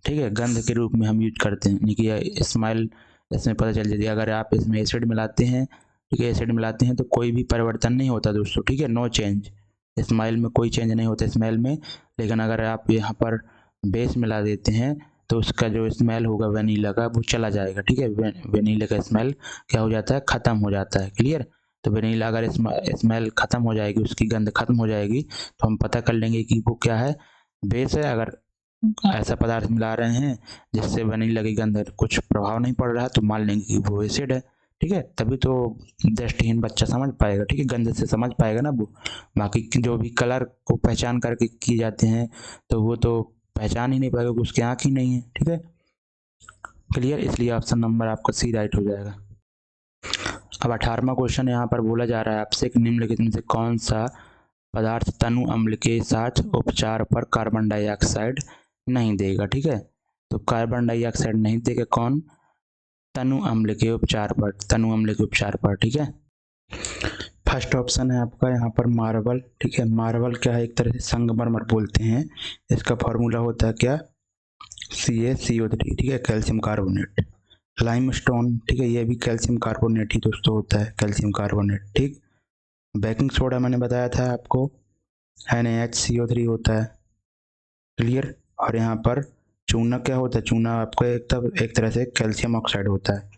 ठीक है, गंध के रूप में हम यूज करते हैं, यानी कि स्मेल इसमें पता चल जाती है। अगर आप इसमें एसिड मिलाते हैं, ठीक है, एसिड मिलाते हैं तो कोई भी परिवर्तन नहीं होता दोस्तों, ठीक है, नो चेंज, स्मेल में कोई चेंज नहीं होता स्मेल में। लेकिन अगर आप यहाँ पर बेस मिला देते हैं तो उसका जो स्मेल होगा वनीला का वो चला जाएगा, ठीक है। वनीला का स्मेल क्या हो जाता है, ख़त्म हो जाता है। क्लियर। तो वनीला अगर स्मेल ख़त्म हो जाएगी, उसकी गंध खत्म हो जाएगी, तो हम पता कर लेंगे कि वो क्या है, बेस है। अगर ऐसा पदार्थ मिला रहे हैं जिससे बनी लगी गंध कुछ प्रभाव नहीं पड़ रहा है, तो मान लेंगे कि वो एसिड है। ठीक है, तभी तो दृष्टिहीन बच्चा समझ पाएगा। ठीक है, गंध से समझ पाएगा ना वो। बाकी जो भी कलर को पहचान करके किए जाते हैं तो वो तो पहचान ही नहीं पाएगा, क्योंकि उसकी आँख ही नहीं है। ठीक है, क्लियर, इसलिए ऑप्शन नंबर आपका सी राइट हो जाएगा। अब 18वां क्वेश्चन यहाँ पर बोला जा रहा है आपसे कि निम्नलिखित में से कौन सा पदार्थ तनु अम्ल के साथ उपचार पर कार्बन डाइऑक्साइड नहीं देगा। ठीक है, तो कार्बन डाइऑक्साइड नहीं देगा कौन? तनु अम्ल के उपचार पर, तनु अम्ल के उपचार पर। ठीक है, फर्स्ट ऑप्शन है आपका यहाँ पर मार्बल। ठीक है, मार्बल क्या है? एक तरह से संगमरमर बोलते हैं। इसका फॉर्मूला होता है क्या? CaCO3। ठीक है, कैल्शियम कार्बोनेट। लाइमस्टोन, ठीक है, ये भी कैल्शियम कार्बोनेट ही दोस्तों होता है, कैल्शियम कार्बोनेट। ठीक, बेकिंग सोडा मैंने बताया था आपको, NaHCO3 होता है। क्लियर, और यहाँ पर चूना क्या होता है? चूना आपका एक तरह से कैल्शियम ऑक्साइड होता है।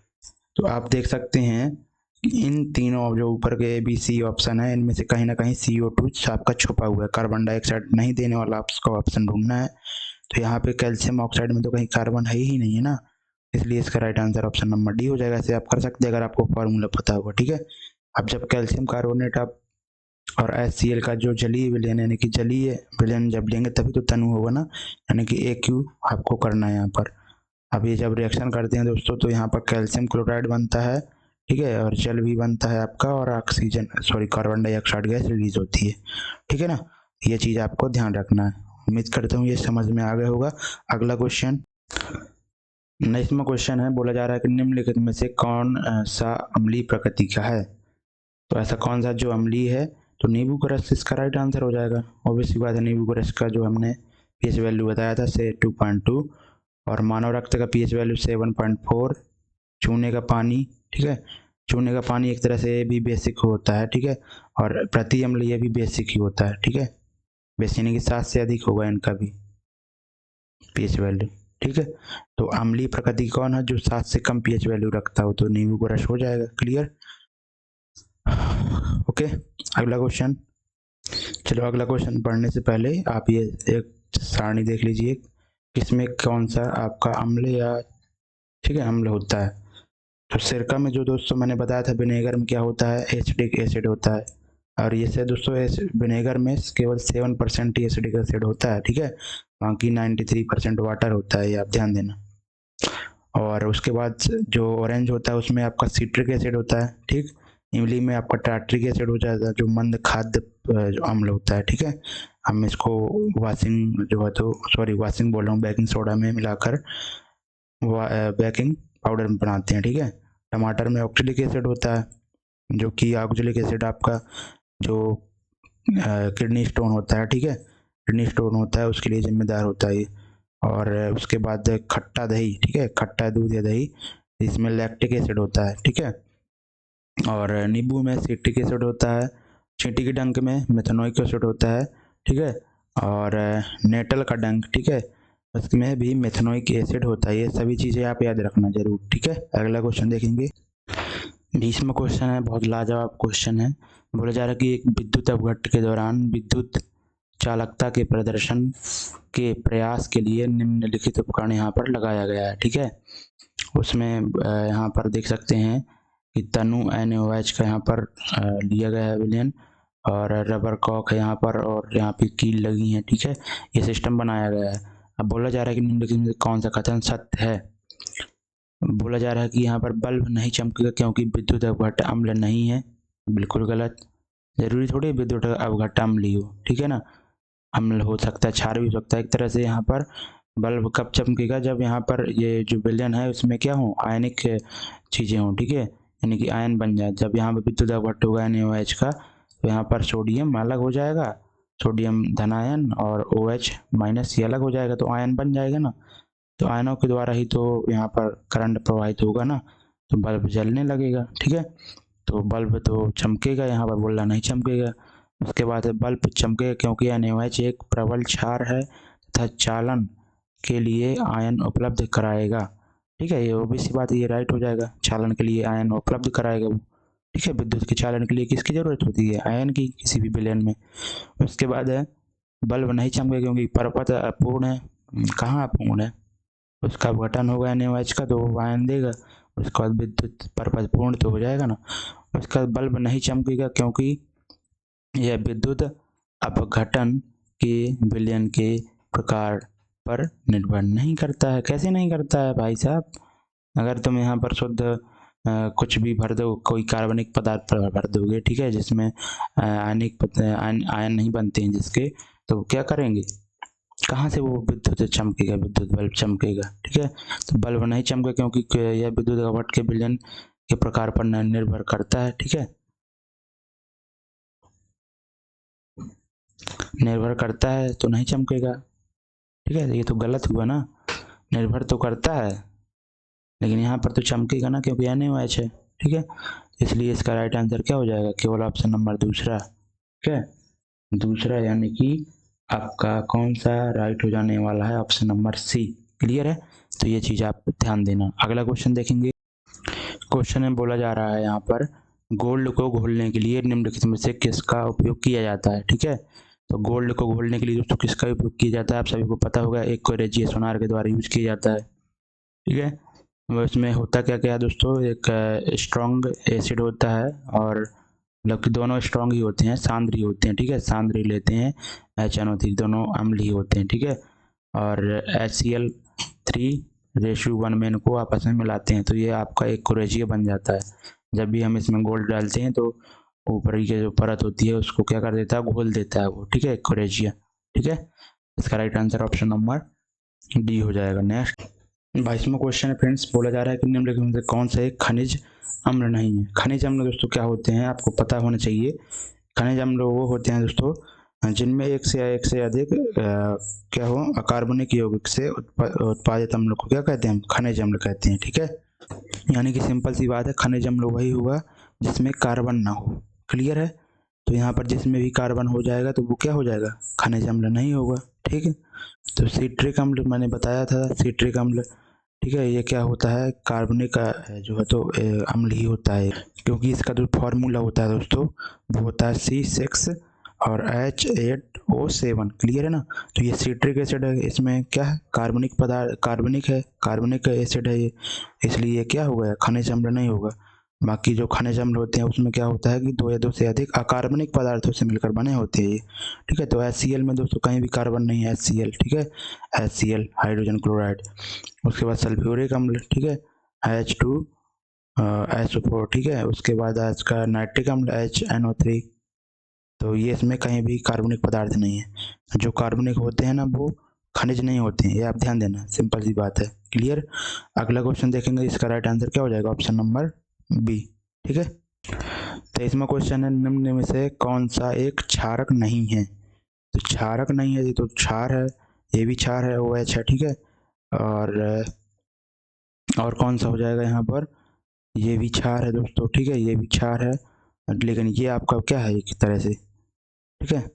तो आप देख सकते हैं इन तीनों जो ऊपर के ABC ऑप्शन है, इनमें से कहीं ना कहीं CO2 आपका छुपा हुआ है। कार्बन डाइऑक्साइड नहीं देने वाला आपका ऑप्शन ढूंढना है। तो यहाँ पे कैल्शियम ऑक्साइड में तो कहीं कार्बन है ही नहीं है ना, इसलिए इसका right answer option number D हो जाएगा। ऐसे आप कर सकते हैं अगर आपको फॉर्मूला पता होगा। ठीक है, अब जब कैल्शियम कार्बोनेट आप और HCl का जो जलीय विलयन यानी कि जलीय विलयन जब लेंगे तभी तो तनु होगा ना, यानी कि AQ आपको करना है यहाँ पर। अब ये जब रिएक्शन करते हैं दोस्तों तो यहाँ पर कैल्शियम क्लोराइड बनता है। ठीक है, और जल भी बनता है आपका, और oxygen carbon dioxide gas release होती है। ठीक है ना, ये चीज़ आपको ध्यान रखना है। उम्मीद करता हूँ ये समझ में आ गया होगा। अगला क्वेश्चन, 19वां क्वेश्चन है, बोला जा रहा है कि निम्नलिखित में से कौन सा अम्लीय प्रकृति का है? तो ऐसा कौन सा जो अम्लीय है? तो नींबू का रस इसका राइट आंसर हो जाएगा। ऑब्वियसली बात है, नींबू का रस का जो हमने pH वैल्यू बताया था से 2.2, और मानव रक्त का pH वैल्यू 7.4। चूने का पानी, ठीक है, चूने का पानी एक तरह से भी बेसिक होता है। ठीक है, और प्रति अम्ल ये भी बेसिक ही होता है। ठीक है, बेसिक यानी कि 7 से अधिक होगा इनका भी pH वैल्यू। ठीक है, तो अम्लीय प्रकृति कौन है? जो 7 से कम pH वैल्यू रखता हो, तो नींबू का रस हो जाएगा। Clear, okay. अगला क्वेश्चन, चलो अगला क्वेश्चन पढ़ने से पहले आप ये एक सारणी देख लीजिए, किसमें कौन सा आपका अम्ल या ठीक है अम्ल होता है। तो सिरका में जो दोस्तों मैंने बताया था विनेगर में क्या होता है? एसिडिक एसिड होता है। और ये से दोस्तों विनेगर में केवल 7% ही एसिडिक एसिड होता है। ठीक है, बाकी 93% वाटर होता है, ये आप ध्यान देना। और उसके बाद जो ऑरेंज होता है उसमें आपका सिट्रिक एसिड होता है। ठीक, इमली में आपका टार्ट्रिक एसिड हो जाता है, जो मंद खाद्य जो अम्ल होता है। ठीक है, हम इसको वॉशिंग जो है तो वॉशिंग बोल रहा हूँ, बेकिंग सोडा में मिलाकर बेकिंग पाउडर बनाते हैं। ठीक है, टमाटर में ऑक्जेलिक एसिड होता है, जो कि ऑक्जेलिक एसिड आपका जो किडनी स्टोन होता है। ठीक है, किडनी स्टोन होता है उसके लिए जिम्मेदार होता है। और उसके बाद खट्टा दही, ठीक है, खट्टा दूध या दही, इसमें लैक्टिक एसिड होता है। ठीक है, और नींबू में सिट्रिक एसिड होता है, चींटी के डंक में मेथनोइक एसिड होता है। ठीक है, और नेटल का डंक, ठीक है, उसमें भी मेथनोइक एसिड होता है। ये सभी चीज़ें आप याद रखना जरूर। ठीक है, अगला क्वेश्चन देखेंगे। 20वां क्वेश्चन है, बहुत लाजवाब क्वेश्चन है। बोला जा रहा है कि एक विद्युत अपघट्ट के दौरान विद्युत चालकता के प्रदर्शन के प्रयास के लिए निम्नलिखित उपकरण यहाँ पर लगाया गया है। ठीक है, उसमें यहाँ पर देख सकते हैं कि तनु NaOH का यहाँ पर लिया गया है विलयन, और रबर कॉक है यहाँ पर, और यहाँ पे कील लगी है। ठीक है, ये सिस्टम बनाया गया है। अब बोला जा रहा है कि निम्नलिखित में कौन सा कथन सत्य है? बोला जा रहा है कि यहाँ पर बल्ब नहीं चमकेगा क्योंकि विद्युत अपघट्ट अम्ल नहीं है। बिल्कुल गलत, जरूरी थोड़ी विद्युत अपघट्ट अम्ल ही हो। ठीक है ना, अम्ल हो सकता है, क्षार भी हो सकता है। एक तरह से यहाँ पर बल्ब कब चमकेगा? जब यहाँ पर ये जो विलयन है उसमें क्या हो, आयनिक चीज़ें हों। ठीक है, यानी कि आयन बन जाए। जब यहाँ पर विद्युत अपघट्ट होगा NaOH का, तो यहाँ पर सोडियम अलग हो जाएगा, सोडियम धनायन, और OH माइनस ये अलग हो जाएगा, तो आयन बन जाएगा ना। तो आयनों के द्वारा ही तो यहाँ पर करंट प्रवाहित होगा ना, तो बल्ब जलने लगेगा। ठीक है, तो बल्ब तो चमकेगा, यहाँ पर बोलना नहीं चमकेगा। उसके बाद बल्ब चमकेगा क्योंकि NaOH एक प्रबल क्षार है तथा चालन के लिए आयन उपलब्ध कराएगा। ठीक है, ये ओबीसी बात, ये राइट हो जाएगा, चालन के लिए आयन उपलब्ध कराएगा वो। ठीक है, विद्युत के चालन के लिए किसकी जरूरत होती है? आयन की, किसी भी विलयन में। उसके बाद है बल्ब नहीं चमकेगा क्योंकि पर्वत अपूर्ण है। कहाँ पूर्ण है, उसका अपघटन होगा NaOH का तो वो आयन देगा, उसके बाद विद्युत परपथ पूर्ण तो हो जाएगा ना। उसका बल्ब नहीं चमकेगा क्योंकि यह विद्युत अपघटन के विलयन के प्रकार पर निर्भर नहीं करता है। कैसे नहीं करता है भाई साहब, अगर तुम यहाँ पर शुद्ध कुछ भी भर दो, कोई कार्बनिक पदार्थ भर दोगे, ठीक है, जिसमें आयन नहीं बनते हैं जिसके, तो क्या करेंगे, कहाँ से वो विद्युत चमकेगा, विद्युत बल्ब चमकेगा, ठीक है। तो बल्ब नहीं चमकेगा क्योंकि यह विद्युत अपघटन के विलयन के प्रकार पर निर्भर करता है, ठीक है, निर्भर करता है तो नहीं चमकेगा, ठीक है। ये तो गलत हुआ ना, निर्भर तो करता है लेकिन यहाँ पर तो चमकेगा ना क्योंकि NaOH है, ठीक है। इसलिए इसका राइट आंसर क्या हो जाएगा, केवल ऑप्शन नंबर दूसरा, ठीक है, दूसरा, यानी कि आपका कौन सा राइट हो जाने वाला है, ऑप्शन नंबर सी। क्लियर है, तो ये चीज़ आप ध्यान देना। अगला क्वेश्चन देखेंगे। क्वेश्चन में बोला जा रहा है यहाँ पर, गोल्ड को घोलने के लिए निम्नलिखित में से किसका उपयोग किया जाता है, ठीक है। तो गोल्ड को घोलने के लिए दोस्तों किसका उपयोग किया जाता है, आप सभी को पता होगा, एक को रेजिया सोनार के द्वारा यूज किया जाता है, ठीक है। उसमें होता क्या क्या दोस्तों, एक स्ट्रॉन्ग एसिड होता है, और मतलब कि दोनों स्ट्रॉन्ग ही होते हैं, सांद्री होते हैं, ठीक है, सांद्री लेते हैं, HNO3 दोनों अम्ल ही होते हैं, ठीक है, और HCl3:1 में इनको आपस में मिलाते हैं तो ये आपका एक कोरेजिया बन जाता है। जब भी हम इसमें गोल्ड डालते हैं तो ऊपर की जो परत होती है उसको क्या कर देता है, घोल देता है वो, ठीक है, कोरेजिया, ठीक है। इसका right answer option number D हो जाएगा। नेक्स्ट 22वां क्वेश्चन है फ्रेंड्स, बोला जा रहा है कि निम्नलिखित में से कौन सा एक खनिज अम्ल नहीं है। खनिज अम्ल दोस्तों क्या होते हैं, आपको पता होना चाहिए। खनिज अम्ल वो होते हैं दोस्तों जिनमें एक से अधिक क्या हो अकार्बनिक यौगिक से उत्पादित अम्ल को क्या कहते हैं, हम खनिज अम्ल कहते हैं, ठीक है। यानी कि सिंपल सी बात है, खनिज अम्ल वही हुआ जिसमें कार्बन ना हो। क्लियर है, तो यहाँ पर जिसमें भी कार्बन हो जाएगा तो वो क्या हो जाएगा, खनिज अम्ल नहीं होगा, ठीक है। तो सिट्रिक अम्ल मैंने बताया था, सिट्रिक अम्ल, ठीक है, ये क्या होता है, कार्बनिक जो है तो अम्ल ही होता है, क्योंकि इसका जो फॉर्मूला होता है दोस्तों वो होता है C6 और H8O7। क्लियर है ना, तो ये सिट्रिक एसिड है, इसमें क्या है, कार्बनिक पदार्थ, कार्बनिक है, कार्बनिक एसिड है ये, इसलिए ये क्या होगा, खनिज अम्ल नहीं होगा। बाकी जो खनिज अम्ल होते हैं उसमें क्या होता है कि दो या दो से अधिक अकार्बनिक पदार्थों से मिलकर बने होते हैं ये, ठीक है। तो HCl में दोस्तों कहीं भी कार्बन नहीं है, HCl, ठीक है, HCl हाइड्रोजन क्लोराइड। उसके बाद सल्फ्यूरिक अम्ल, ठीक है, H2SO4, ठीक है। उसके बाद इसका नाइट्रिक अम्ल HNO3। तो ये इसमें कहीं भी कार्बनिक पदार्थ नहीं है। जो कार्बनिक होते हैं ना वो खनिज नहीं होते हैं, ये आप ध्यान देना, सिंपल सी बात है। क्लियर। अगला क्वेश्चन देखेंगे, इसका राइट आंसर क्या हो जाएगा, ऑप्शन नंबर बी, ठीक है। 23वां क्वेश्चन है, निम्न में से कौन सा एक क्षारक नहीं है। तो क्षारक नहीं है, ये तो क्षार है, ये भी क्षार है, OH है, ठीक है, और कौन सा हो जाएगा यहाँ पर, ये भी क्षार है दोस्तों, ठीक है, ये भी क्षार है, लेकिन ये आपका क्या है एक तरह से, ठीक है।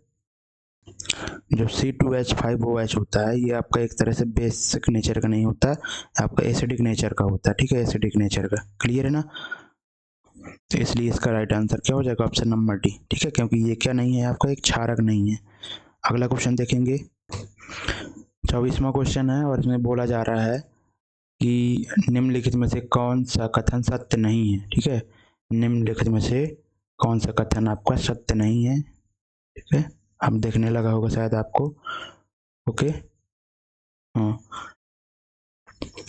जो C2H5OH होता है ये आपका एक तरह से बेसिक नेचर का नहीं होता, आपका एसिडिक नेचर का होता है, ठीक है, एसिडिक नेचर का। क्लियर है ना, तो इसलिए इसका राइट आंसर क्या हो जाएगा, ऑप्शन नंबर डी, ठीक है, क्योंकि ये क्या नहीं है, आपका एक क्षारक नहीं है। अगला क्वेश्चन देखेंगे, 24वां क्वेश्चन है, और इसमें बोला जा रहा है कि निम्नलिखित में से कौन सा कथन सत्य नहीं है, ठीक है। निम्नलिखित में से कौन सा कथन आपका सत्य नहीं है, ठीक है, अब देखने लगा होगा शायद आपको, ओके, हाँ,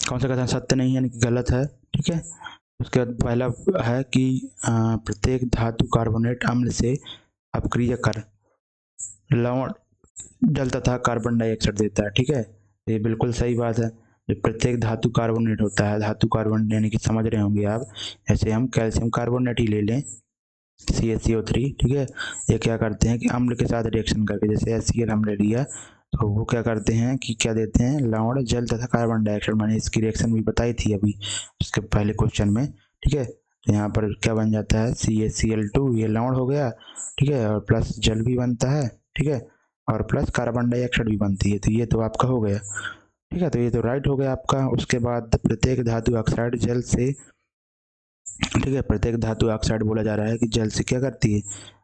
कौन सा कथन सत्य नहीं है यानी कि गलत है, ठीक है। उसके बाद पहला है कि प्रत्येक धातु कार्बोनेट अम्ल से अपक्रिय कर लवण जल तथा कार्बन डाइऑक्साइड देता है, ठीक है, ये बिल्कुल सही बात है। जो प्रत्येक धातु कार्बोनेट होता है, धातु कार्बोनेट यानी कि समझ रहे होंगे आप, जैसे हम कैल्शियम कार्बोनेट ही ले लें, CaCO3, ठीक है, ये क्या करते हैं कि अम्ल के साथ रिएक्शन करके, जैसे HCl हमने लिया तो वो क्या करते हैं कि क्या देते हैं, लवण जल तथा कार्बन डाइऑक्साइड। मैंने इसकी रिएक्शन भी बताई थी अभी उसके पहले क्वेश्चन में, ठीक है। तो यहाँ पर क्या बन जाता है, CaCl2, ये लवण हो गया, ठीक है, और प्लस जल भी बनता है, ठीक है, और प्लस कार्बन डाइऑक्साइड भी बनती है, तो ये तो आपका हो गया, ठीक है, तो ये तो राइट हो गया आपका। उसके बाद प्रत्येक धातु ऑक्साइड जल से, ठीक है, प्रत्येक धातु ऑक्साइड बोला जा रहा है कि जल से क्या करती है,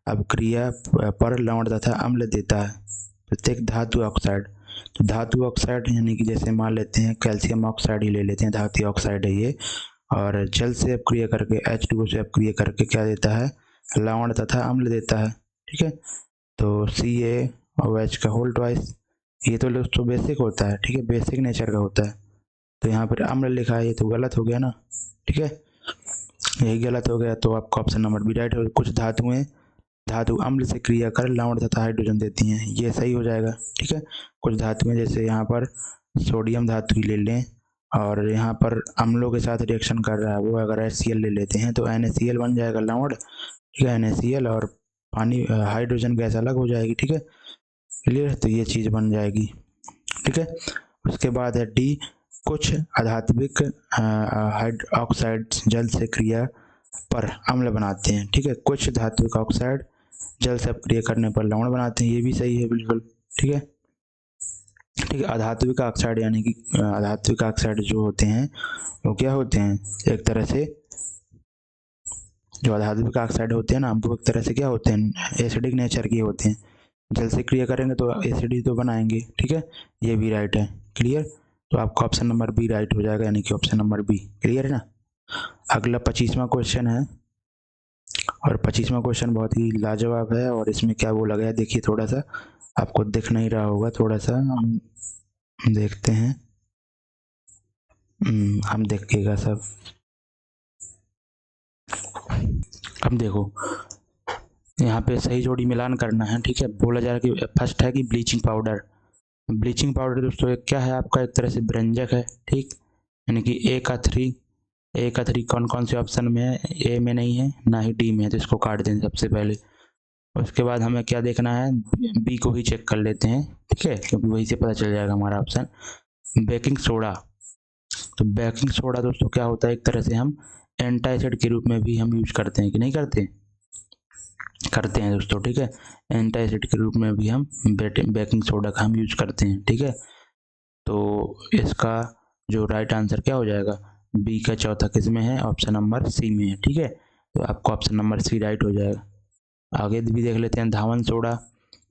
अपक्रिया पर लवण तथा अम्ल देता है, प्रत्येक धातु ऑक्साइड, तो धातु ऑक्साइड यानी कि जैसे मान लेते हैं कैल्शियम ऑक्साइड ही ले लेते हैं, धातु ऑक्साइड है ये, और जल से अपक्रिया करके H2O से अपक्रिया करके क्या देता है, लवण तथा अम्ल देता है। ठीक है, तो CaOH का होल ट्वाइस, ये तो दोस्तों बेसिक होता है। ठीक है, बेसिक नेचर का होता है। तो यहाँ पर अम्ल लिखा है, ये तो गलत हो गया ना। ठीक है, यही गलत हो गया, तो आपका ऑप्शन नंबर बी राइट हो। कुछ धातुएं धातु अम्ल से क्रिया कर लवण तथा हाइड्रोजन देती हैं, ये सही हो जाएगा। ठीक है, कुछ धातुएं जैसे यहाँ पर सोडियम धातु ही ले लें और यहाँ पर अम्लों के साथ रिएक्शन कर रहा है, वो अगर HCl ले लेते हैं तो NaCl बन जाएगा लवण। ठीक है, NaCl और पानी हाइड्रोजन गैस अलग हो जाएगी। ठीक है, क्लियर, तो ये चीज़ बन जाएगी। ठीक है, उसके बाद है डी, कुछ अधात्विक ऑक्साइड जल से क्रिया पर अम्ल बनाते हैं। ठीक है, कुछ धात्विक ऑक्साइड जल से क्रिया करने पर लवण बनाते हैं, ये भी सही है बिल्कुल। ठीक है, ठीक है, अधात्विक ऑक्साइड यानी कि अधात्विक ऑक्साइड जो होते हैं वो क्या होते हैं, एक तरह से जो अधात्विक ऑक्साइड होते हैं ना, वो एक तरह से क्या होते हैं, एसिडिक नेचर के होते हैं। जल से क्रिया करेंगे तो एसिड ही तो बनाएंगे। ठीक है, ये भी राइट है। क्लियर, तो आपका ऑप्शन नंबर बी राइट हो जाएगा, यानी कि ऑप्शन नंबर बी। क्लियर है ना। अगला 25वां क्वेश्चन है, और 25वां क्वेश्चन बहुत ही लाजवाब है, और इसमें क्या बोला गया देखिए, थोड़ा सा आपको दिख नहीं रहा होगा, थोड़ा सा हम देखते हैं। हम देखिएगा सब। अब देखो यहाँ पे सही जोड़ी मिलान करना है। ठीक है, बोला जा रहा है कि फर्स्ट है कि ब्लीचिंग पाउडर। ब्लीचिंग पाउडर दोस्तों एक क्या है, आपका एक तरह से व्यंजक है। ठीक, यानी कि ए का थ्री कौन कौन से ऑप्शन में है, ए में नहीं है ना ही डी में है, तो इसको काट दें सबसे पहले। उसके बाद हमें क्या देखना है, बी को ही चेक कर लेते हैं। ठीक है, क्योंकि वहीं से पता चल जाएगा हमारा ऑप्शन। बेकिंग सोडा, तो बेकिंग सोडा दोस्तों क्या होता है, एक तरह से हम एंटासिड के रूप में भी हम यूज करते हैं कि नहीं करते, करते हैं दोस्तों। ठीक है, एंटासिड के रूप में भी हम बेकिंग सोडा का हम यूज करते हैं। ठीक है, तो इसका जो राइट आंसर क्या हो जाएगा, बी का चौथा किस में है, ऑप्शन नंबर सी में है। ठीक है, तो आपका ऑप्शन नंबर सी राइट हो जाएगा। आगे भी देख लेते हैं, धावन सोडा।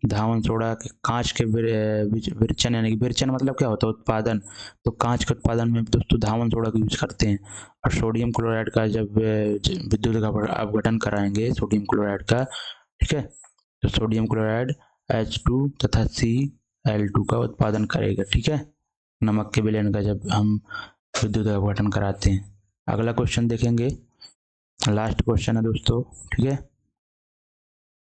धावन सोडा के कांच के विरचन, यानी कि विरचन मतलब क्या होता है, उत्पादन। तो कांच के उत्पादन में दोस्तों धावन सोडा का यूज करते हैं। और सोडियम क्लोराइड का जब विद्युत का अपघटन कराएंगे सोडियम क्लोराइड का, ठीक है, तो सोडियम क्लोराइड H2 तथा Cl2 का उत्पादन करेगा। ठीक है, नमक के विलयन का जब हम विद्युत का अपघटन कराते हैं। अगला क्वेश्चन देखेंगे, लास्ट क्वेश्चन है दोस्तों। ठीक है,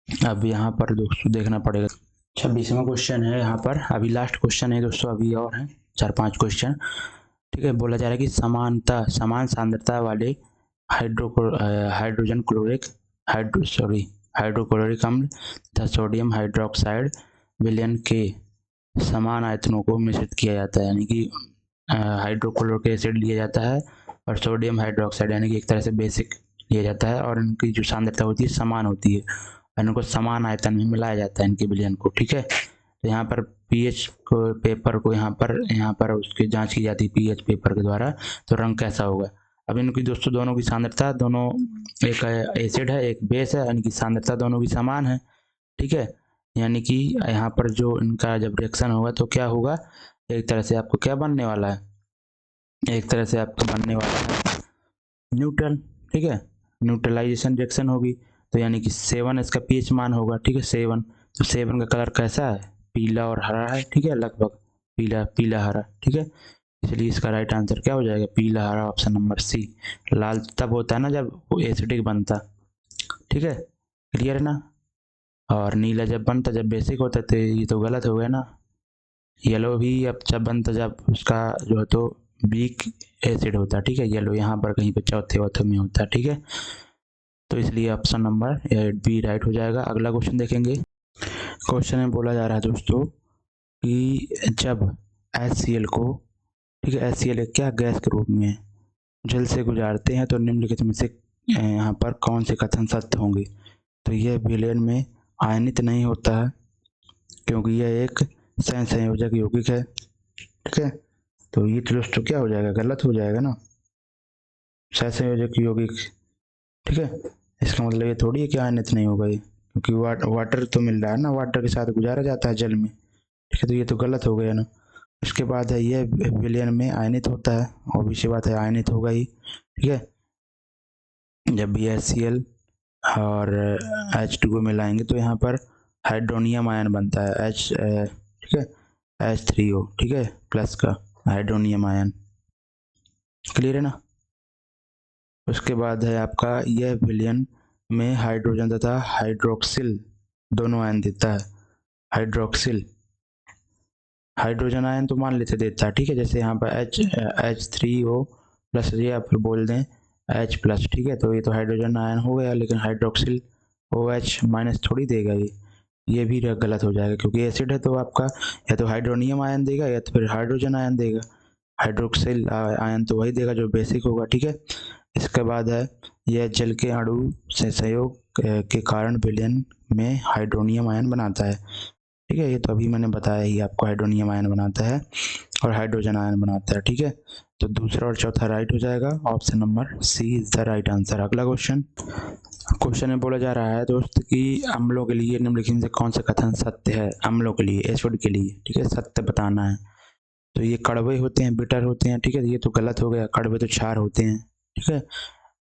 अब यहाँ पर दोस्तों देखना पड़ेगा, 26वां क्वेश्चन है यहाँ पर, अभी लास्ट क्वेश्चन है दोस्तों, अभी और हैं 4-5 क्वेश्चन। ठीक है, बोला जा रहा है कि समान सांद्रता वाले हाइड्रोक्लोरिक अम्ल तथा सोडियम हाइड्रोक्साइड विलयन के समान आयतनों को मिश्रित किया जाता है। यानी कि हाइड्रोक्लोरिक एसिड लिया जाता है और सोडियम हाइड्रोक्साइड यानी कि एक तरह से बेसिक लिया जाता है, और इनकी जो सांद्रता होती है समान होती है, इनको समान आयतन में मिलाया जाता है इनके विलयन को। ठीक है, तो यहाँ पर पीएच को पेपर को यहाँ पर उसकी जांच की जाती है पीएच पेपर के द्वारा, तो रंग कैसा होगा। अब इनकी दोस्तों दोनों की सांद्रता, दोनों एक एसिड है एक बेस है, यानी कि सांद्रता दोनों की समान है। ठीक है, यानी कि यहाँ पर जो इनका जब रिएक्शन होगा तो क्या होगा, एक तरह से आपको क्या बनने वाला है, एक तरह से आपको बनने वाला है न्यूट्रल। ठीक है, न्यूट्रलाइजेशन रिएक्शन होगी, तो यानी कि 7 इसका पीएच मान होगा। ठीक है, 7, तो 7 का कलर कैसा है, पीला और हरा है। ठीक है, लगभग पीला हरा। ठीक है, इसलिए इसका राइट आंसर क्या हो जाएगा, पीला हरा, ऑप्शन नंबर सी। लाल तब होता है ना जब वो एसिडिक बनता। ठीक है, क्लियर है ना। और नीला जब बनता जब बेसिक होता, तो ये तो गलत हो गया ना। येलो भी अब जब बनता जब उसका जो है तो वीक एसिड होता है। ठीक है, येलो यहाँ पर कहीं पे चौथे में होता है। ठीक है, तो इसलिए ऑप्शन नंबर बी राइट हो जाएगा। अगला क्वेश्चन देखेंगे, क्वेश्चन में बोला जा रहा है दोस्तों कि जब HCl को, ठीक है, HCl एक क्या गैस के रूप में जल से गुजारते हैं तो निम्नलिखित में से यहाँ पर कौन से कथन सत्य होंगे। तो यह विलयन में आयनित नहीं होता है क्योंकि यह एक सहसंयोजक यौगिक है। ठीक है, तो ये तो दोस्तों क्या हो जाएगा, गलत हो जाएगा ना, सहसंयोजक यौगिक। ठीक है, इसका मतलब ये थोड़ी है कि आयनित नहीं होगा ये, क्योंकि वाटर तो मिल रहा है ना, वाटर के साथ गुजारा जाता है जल में। ठीक है, तो ये तो गलत हो गया ना। उसके बाद है ये विलयन में आयनित होता है, ऑब्वियस बात है आयनित होगा ही। ठीक है, जब भी HCl और H2O मिलाएंगे तो यहाँ पर हाइड्रोनियम आयन बनता है ठीक है, H3O, ठीक है, प्लस का हाइड्रोनियम आयन। क्लियर है ना। उसके बाद है आपका यह विलयन में हाइड्रोजन तथा हाइड्रोक्सिल दोनों आयन देता है। हाइड्रोजन आयन तो मान लेते देता है, ठीक है, जैसे यहाँ पर H3O प्लस, ये आप फिर बोल दें H प्लस, ठीक है, तो ये तो हाइड्रोजन आयन हो गया, लेकिन हाइड्रोक्सिल OH माइनस थोड़ी देगा ये भी गलत हो जाएगा, क्योंकि एसिड है तो आपका या तो हाइड्रोनियम आयन देगा या तो फिर हाइड्रोजन आयन देगा। हाइड्रोक्सिल आयन तो वही देगा जो बेसिक होगा। ठीक है, इसके बाद है यह जल के अणु से संयोग के कारण विलयन में हाइड्रोनियम आयन बनाता है। ठीक है, ये तो अभी मैंने बताया ही आपको, हाइड्रोनियम आयन बनाता है और हाइड्रोजन आयन बनाता है। ठीक है, तो दूसरा और चौथा राइट हो जाएगा, option number C is the right answer. अगला क्वेश्चन में बोला जा रहा है दोस्त कि अम्लों के लिए निम्नलिखित में से कौन सा कथन सत्य है। अम्लों के लिए, एसिड के लिए, ठीक है, सत्य बताना है। तो ये कड़वे होते हैं, बिटर होते हैं। ठीक है, ये तो गलत हो गया, कड़वे तो क्षार होते हैं। ठीक है,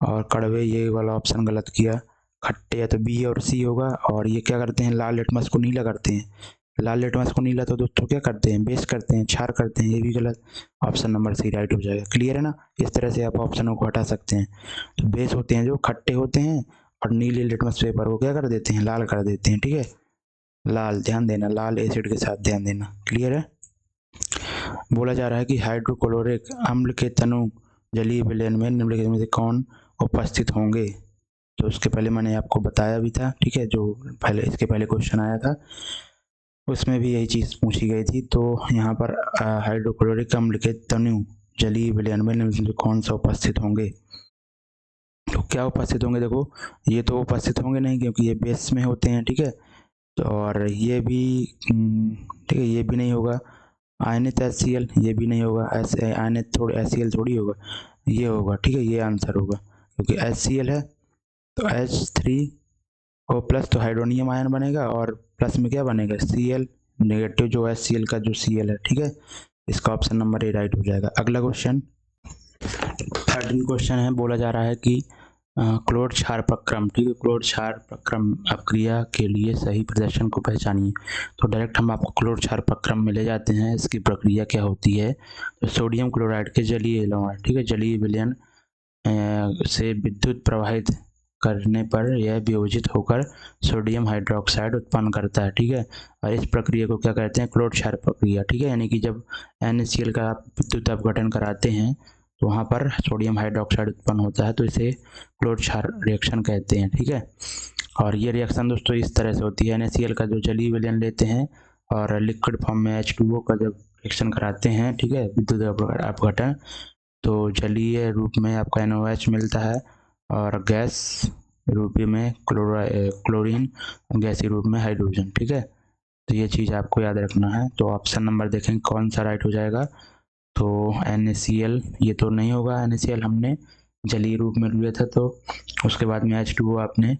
और कड़वे, ये वाला ऑप्शन गलत किया। खट्टे या तो बी और सी होगा। और ये क्या करते हैं, लाल लिटमस को नीला करते हैं। लाल लिटमस को नीला तो दोस्तों क्या करते हैं, बेस करते हैं, क्षार करते हैं, ये भी गलत। ऑप्शन नंबर सी राइट हो जाएगा। क्लियर है ना। इस तरह से आप ऑप्शनों को हटा सकते हैं। तो बेस होते हैं जो खट्टे होते हैं, और नीले लिटमस पेपर को क्या कर देते हैं, लाल कर देते हैं। ठीक है, लाल, ध्यान देना, लाल एसिड के साथ ध्यान देना। क्लियर है। बोला जा रहा है कि हाइड्रोक्लोरिक अम्ल के तनु जलीय विलयन में निम्नलिखित में से कौन उपस्थित होंगे। तो उसके पहले मैंने आपको बताया भी था। ठीक है, जो पहले इसके पहले क्वेश्चन आया था उसमें भी यही चीज़ पूछी गई थी। तो यहाँ पर हाइड्रोक्लोरिक अम्ल के तनु जलीय विलयन में निम्नलिखित में से कौन सा उपस्थित होंगे। तो क्या उपस्थित होंगे, देखो ये तो उपस्थित होंगे नहीं, क्योंकि ये बेस में होते हैं। ठीक है, तो और ये भी ठीक है, ये भी नहीं होगा। आयनित HCl, ये भी नहीं होगा। आयनित थोड़ी HCl थोड़ी होगा, ये होगा। ठीक है, ये आंसर होगा, क्योंकि HCl है तो H3O प्लस तो हाइड्रोनियम आयन बनेगा, और प्लस में क्या बनेगा, Cl नेगेटिव, जो HCl का जो Cl है। ठीक है, इसका ऑप्शन नंबर ए राइट हो जाएगा। अगला क्वेश्चन 13 क्वेश्चन है। बोला जा रहा है कि क्लोर क्षार प्रक्रम, ठीक है, क्लोर क्षार प्रक्रम अपक्रिया के लिए सही प्रदर्शन को पहचानिए। तो डायरेक्ट हम आपको क्लोर क्षार प्रक्रम में ले जाते हैं। इसकी प्रक्रिया क्या होती है। तो सोडियम क्लोराइड के जलीय एलॉइड, ठीक है, जलीय विलयन से विद्युत प्रवाहित करने पर यह वियोजित होकर सोडियम हाइड्रोक्साइड उत्पन्न करता है। ठीक है, और इस प्रक्रिया को क्या कहते हैं, क्लोर क्षार प्रक्रिया। ठीक है, यानी कि जब NaCl का आप विद्युत अपघटन कराते हैं तो वहाँ पर सोडियम हाइड्रोक्साइड उत्पन्न होता है, तो इसे क्लोर क्षार रिएक्शन कहते हैं। ठीक है, और ये रिएक्शन दोस्तों इस तरह से होती है। NaCl का जो जलीय विलयन लेते हैं और लिक्विड फॉर्म में H2O का जब रिएक्शन कराते हैं, ठीक है, विद्युत अपघटन, तो जलीय रूप में आपका NOH मिलता है, और गैस रूप में क्लोरीन, गैसीय रूप में हाइड्रोजन। ठीक है, तो ये चीज़ आपको याद रखना है। तो ऑप्शन नंबर देखें कौन सा राइट हो जाएगा। तो NaCl ये तो नहीं होगा, NaCl हमने जलीय रूप में लिया था, तो उसके बाद में H2O आपने,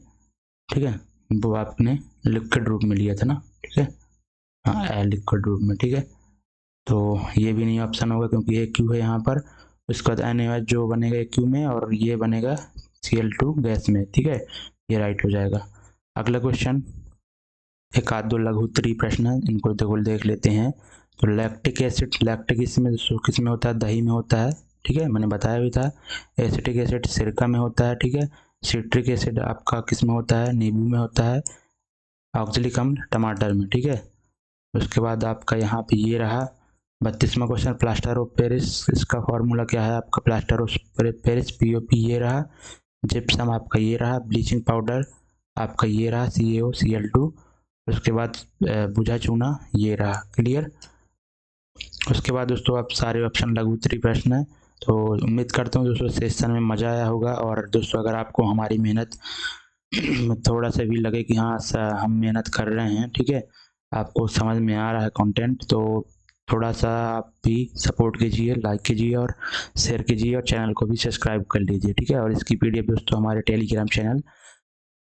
ठीक है, वो आपने लिक्विड रूप में लिया था ना। ठीक है, हाँ, लिक्विड रूप में। ठीक है, तो ये भी नहीं ऑप्शन होगा, क्योंकि ये क्यू है यहाँ पर। उसके बाद NaOH जो बनेगा क्यू में, और ये बनेगा Cl2 गैस में। ठीक है, ये राइट हो जाएगा। अगला क्वेश्चन, एक आध दो लघु उत्तरीय प्रश्न है, इनको देख लेते हैं। तो लैक्टिक एसिड, लैक्टिक इसमें किस में होता है, दही में होता है। ठीक है, मैंने बताया भी था। एसिटिक एसिड सिरका में होता है। ठीक है, सिट्रिक एसिड आपका किस में होता है, नींबू में होता है। ऑक्जेलिक अम्ल टमाटर में। ठीक है, उसके बाद आपका यहाँ पे ये रहा 32वां क्वेश्चन, प्लास्टर ऑफ पेरिस, इसका फॉर्मूला क्या है आपका, प्लास्टर ऑफ पेरिस POP ये रहा। जिप्सम आपका ये रहा। ब्लीचिंग पाउडर आपका ये रहा, CaOCl2। उसके बाद बुझा चूना ये रहा। क्लियर। उसके बाद दोस्तों आप सारे ऑप्शन लघु उत्तरीय प्रश्न है। तो उम्मीद करता हूँ दोस्तों सेशन में मज़ा आया होगा। और दोस्तों अगर आपको हमारी मेहनत थोड़ा सा भी लगे कि हाँ हम मेहनत कर रहे हैं, ठीक है, आपको समझ में आ रहा है कंटेंट, तो थोड़ा सा आप भी सपोर्ट कीजिए, लाइक कीजिए और शेयर कीजिए, और चैनल को भी सब्सक्राइब कर लीजिए। ठीक है, और इसकी PDF दोस्तों हमारे टेलीग्राम चैनल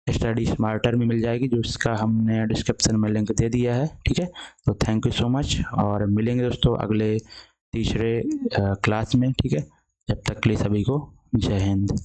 स्टडी स्मार्टर में मिल जाएगी, जो इसका हमने डिस्क्रिप्शन में लिंक दे दिया है। ठीक है, तो थैंक यू सो मच, और मिलेंगे दोस्तों अगले तीसरे क्लास में। ठीक है, जब तक के लिए सभी को जय हिंद।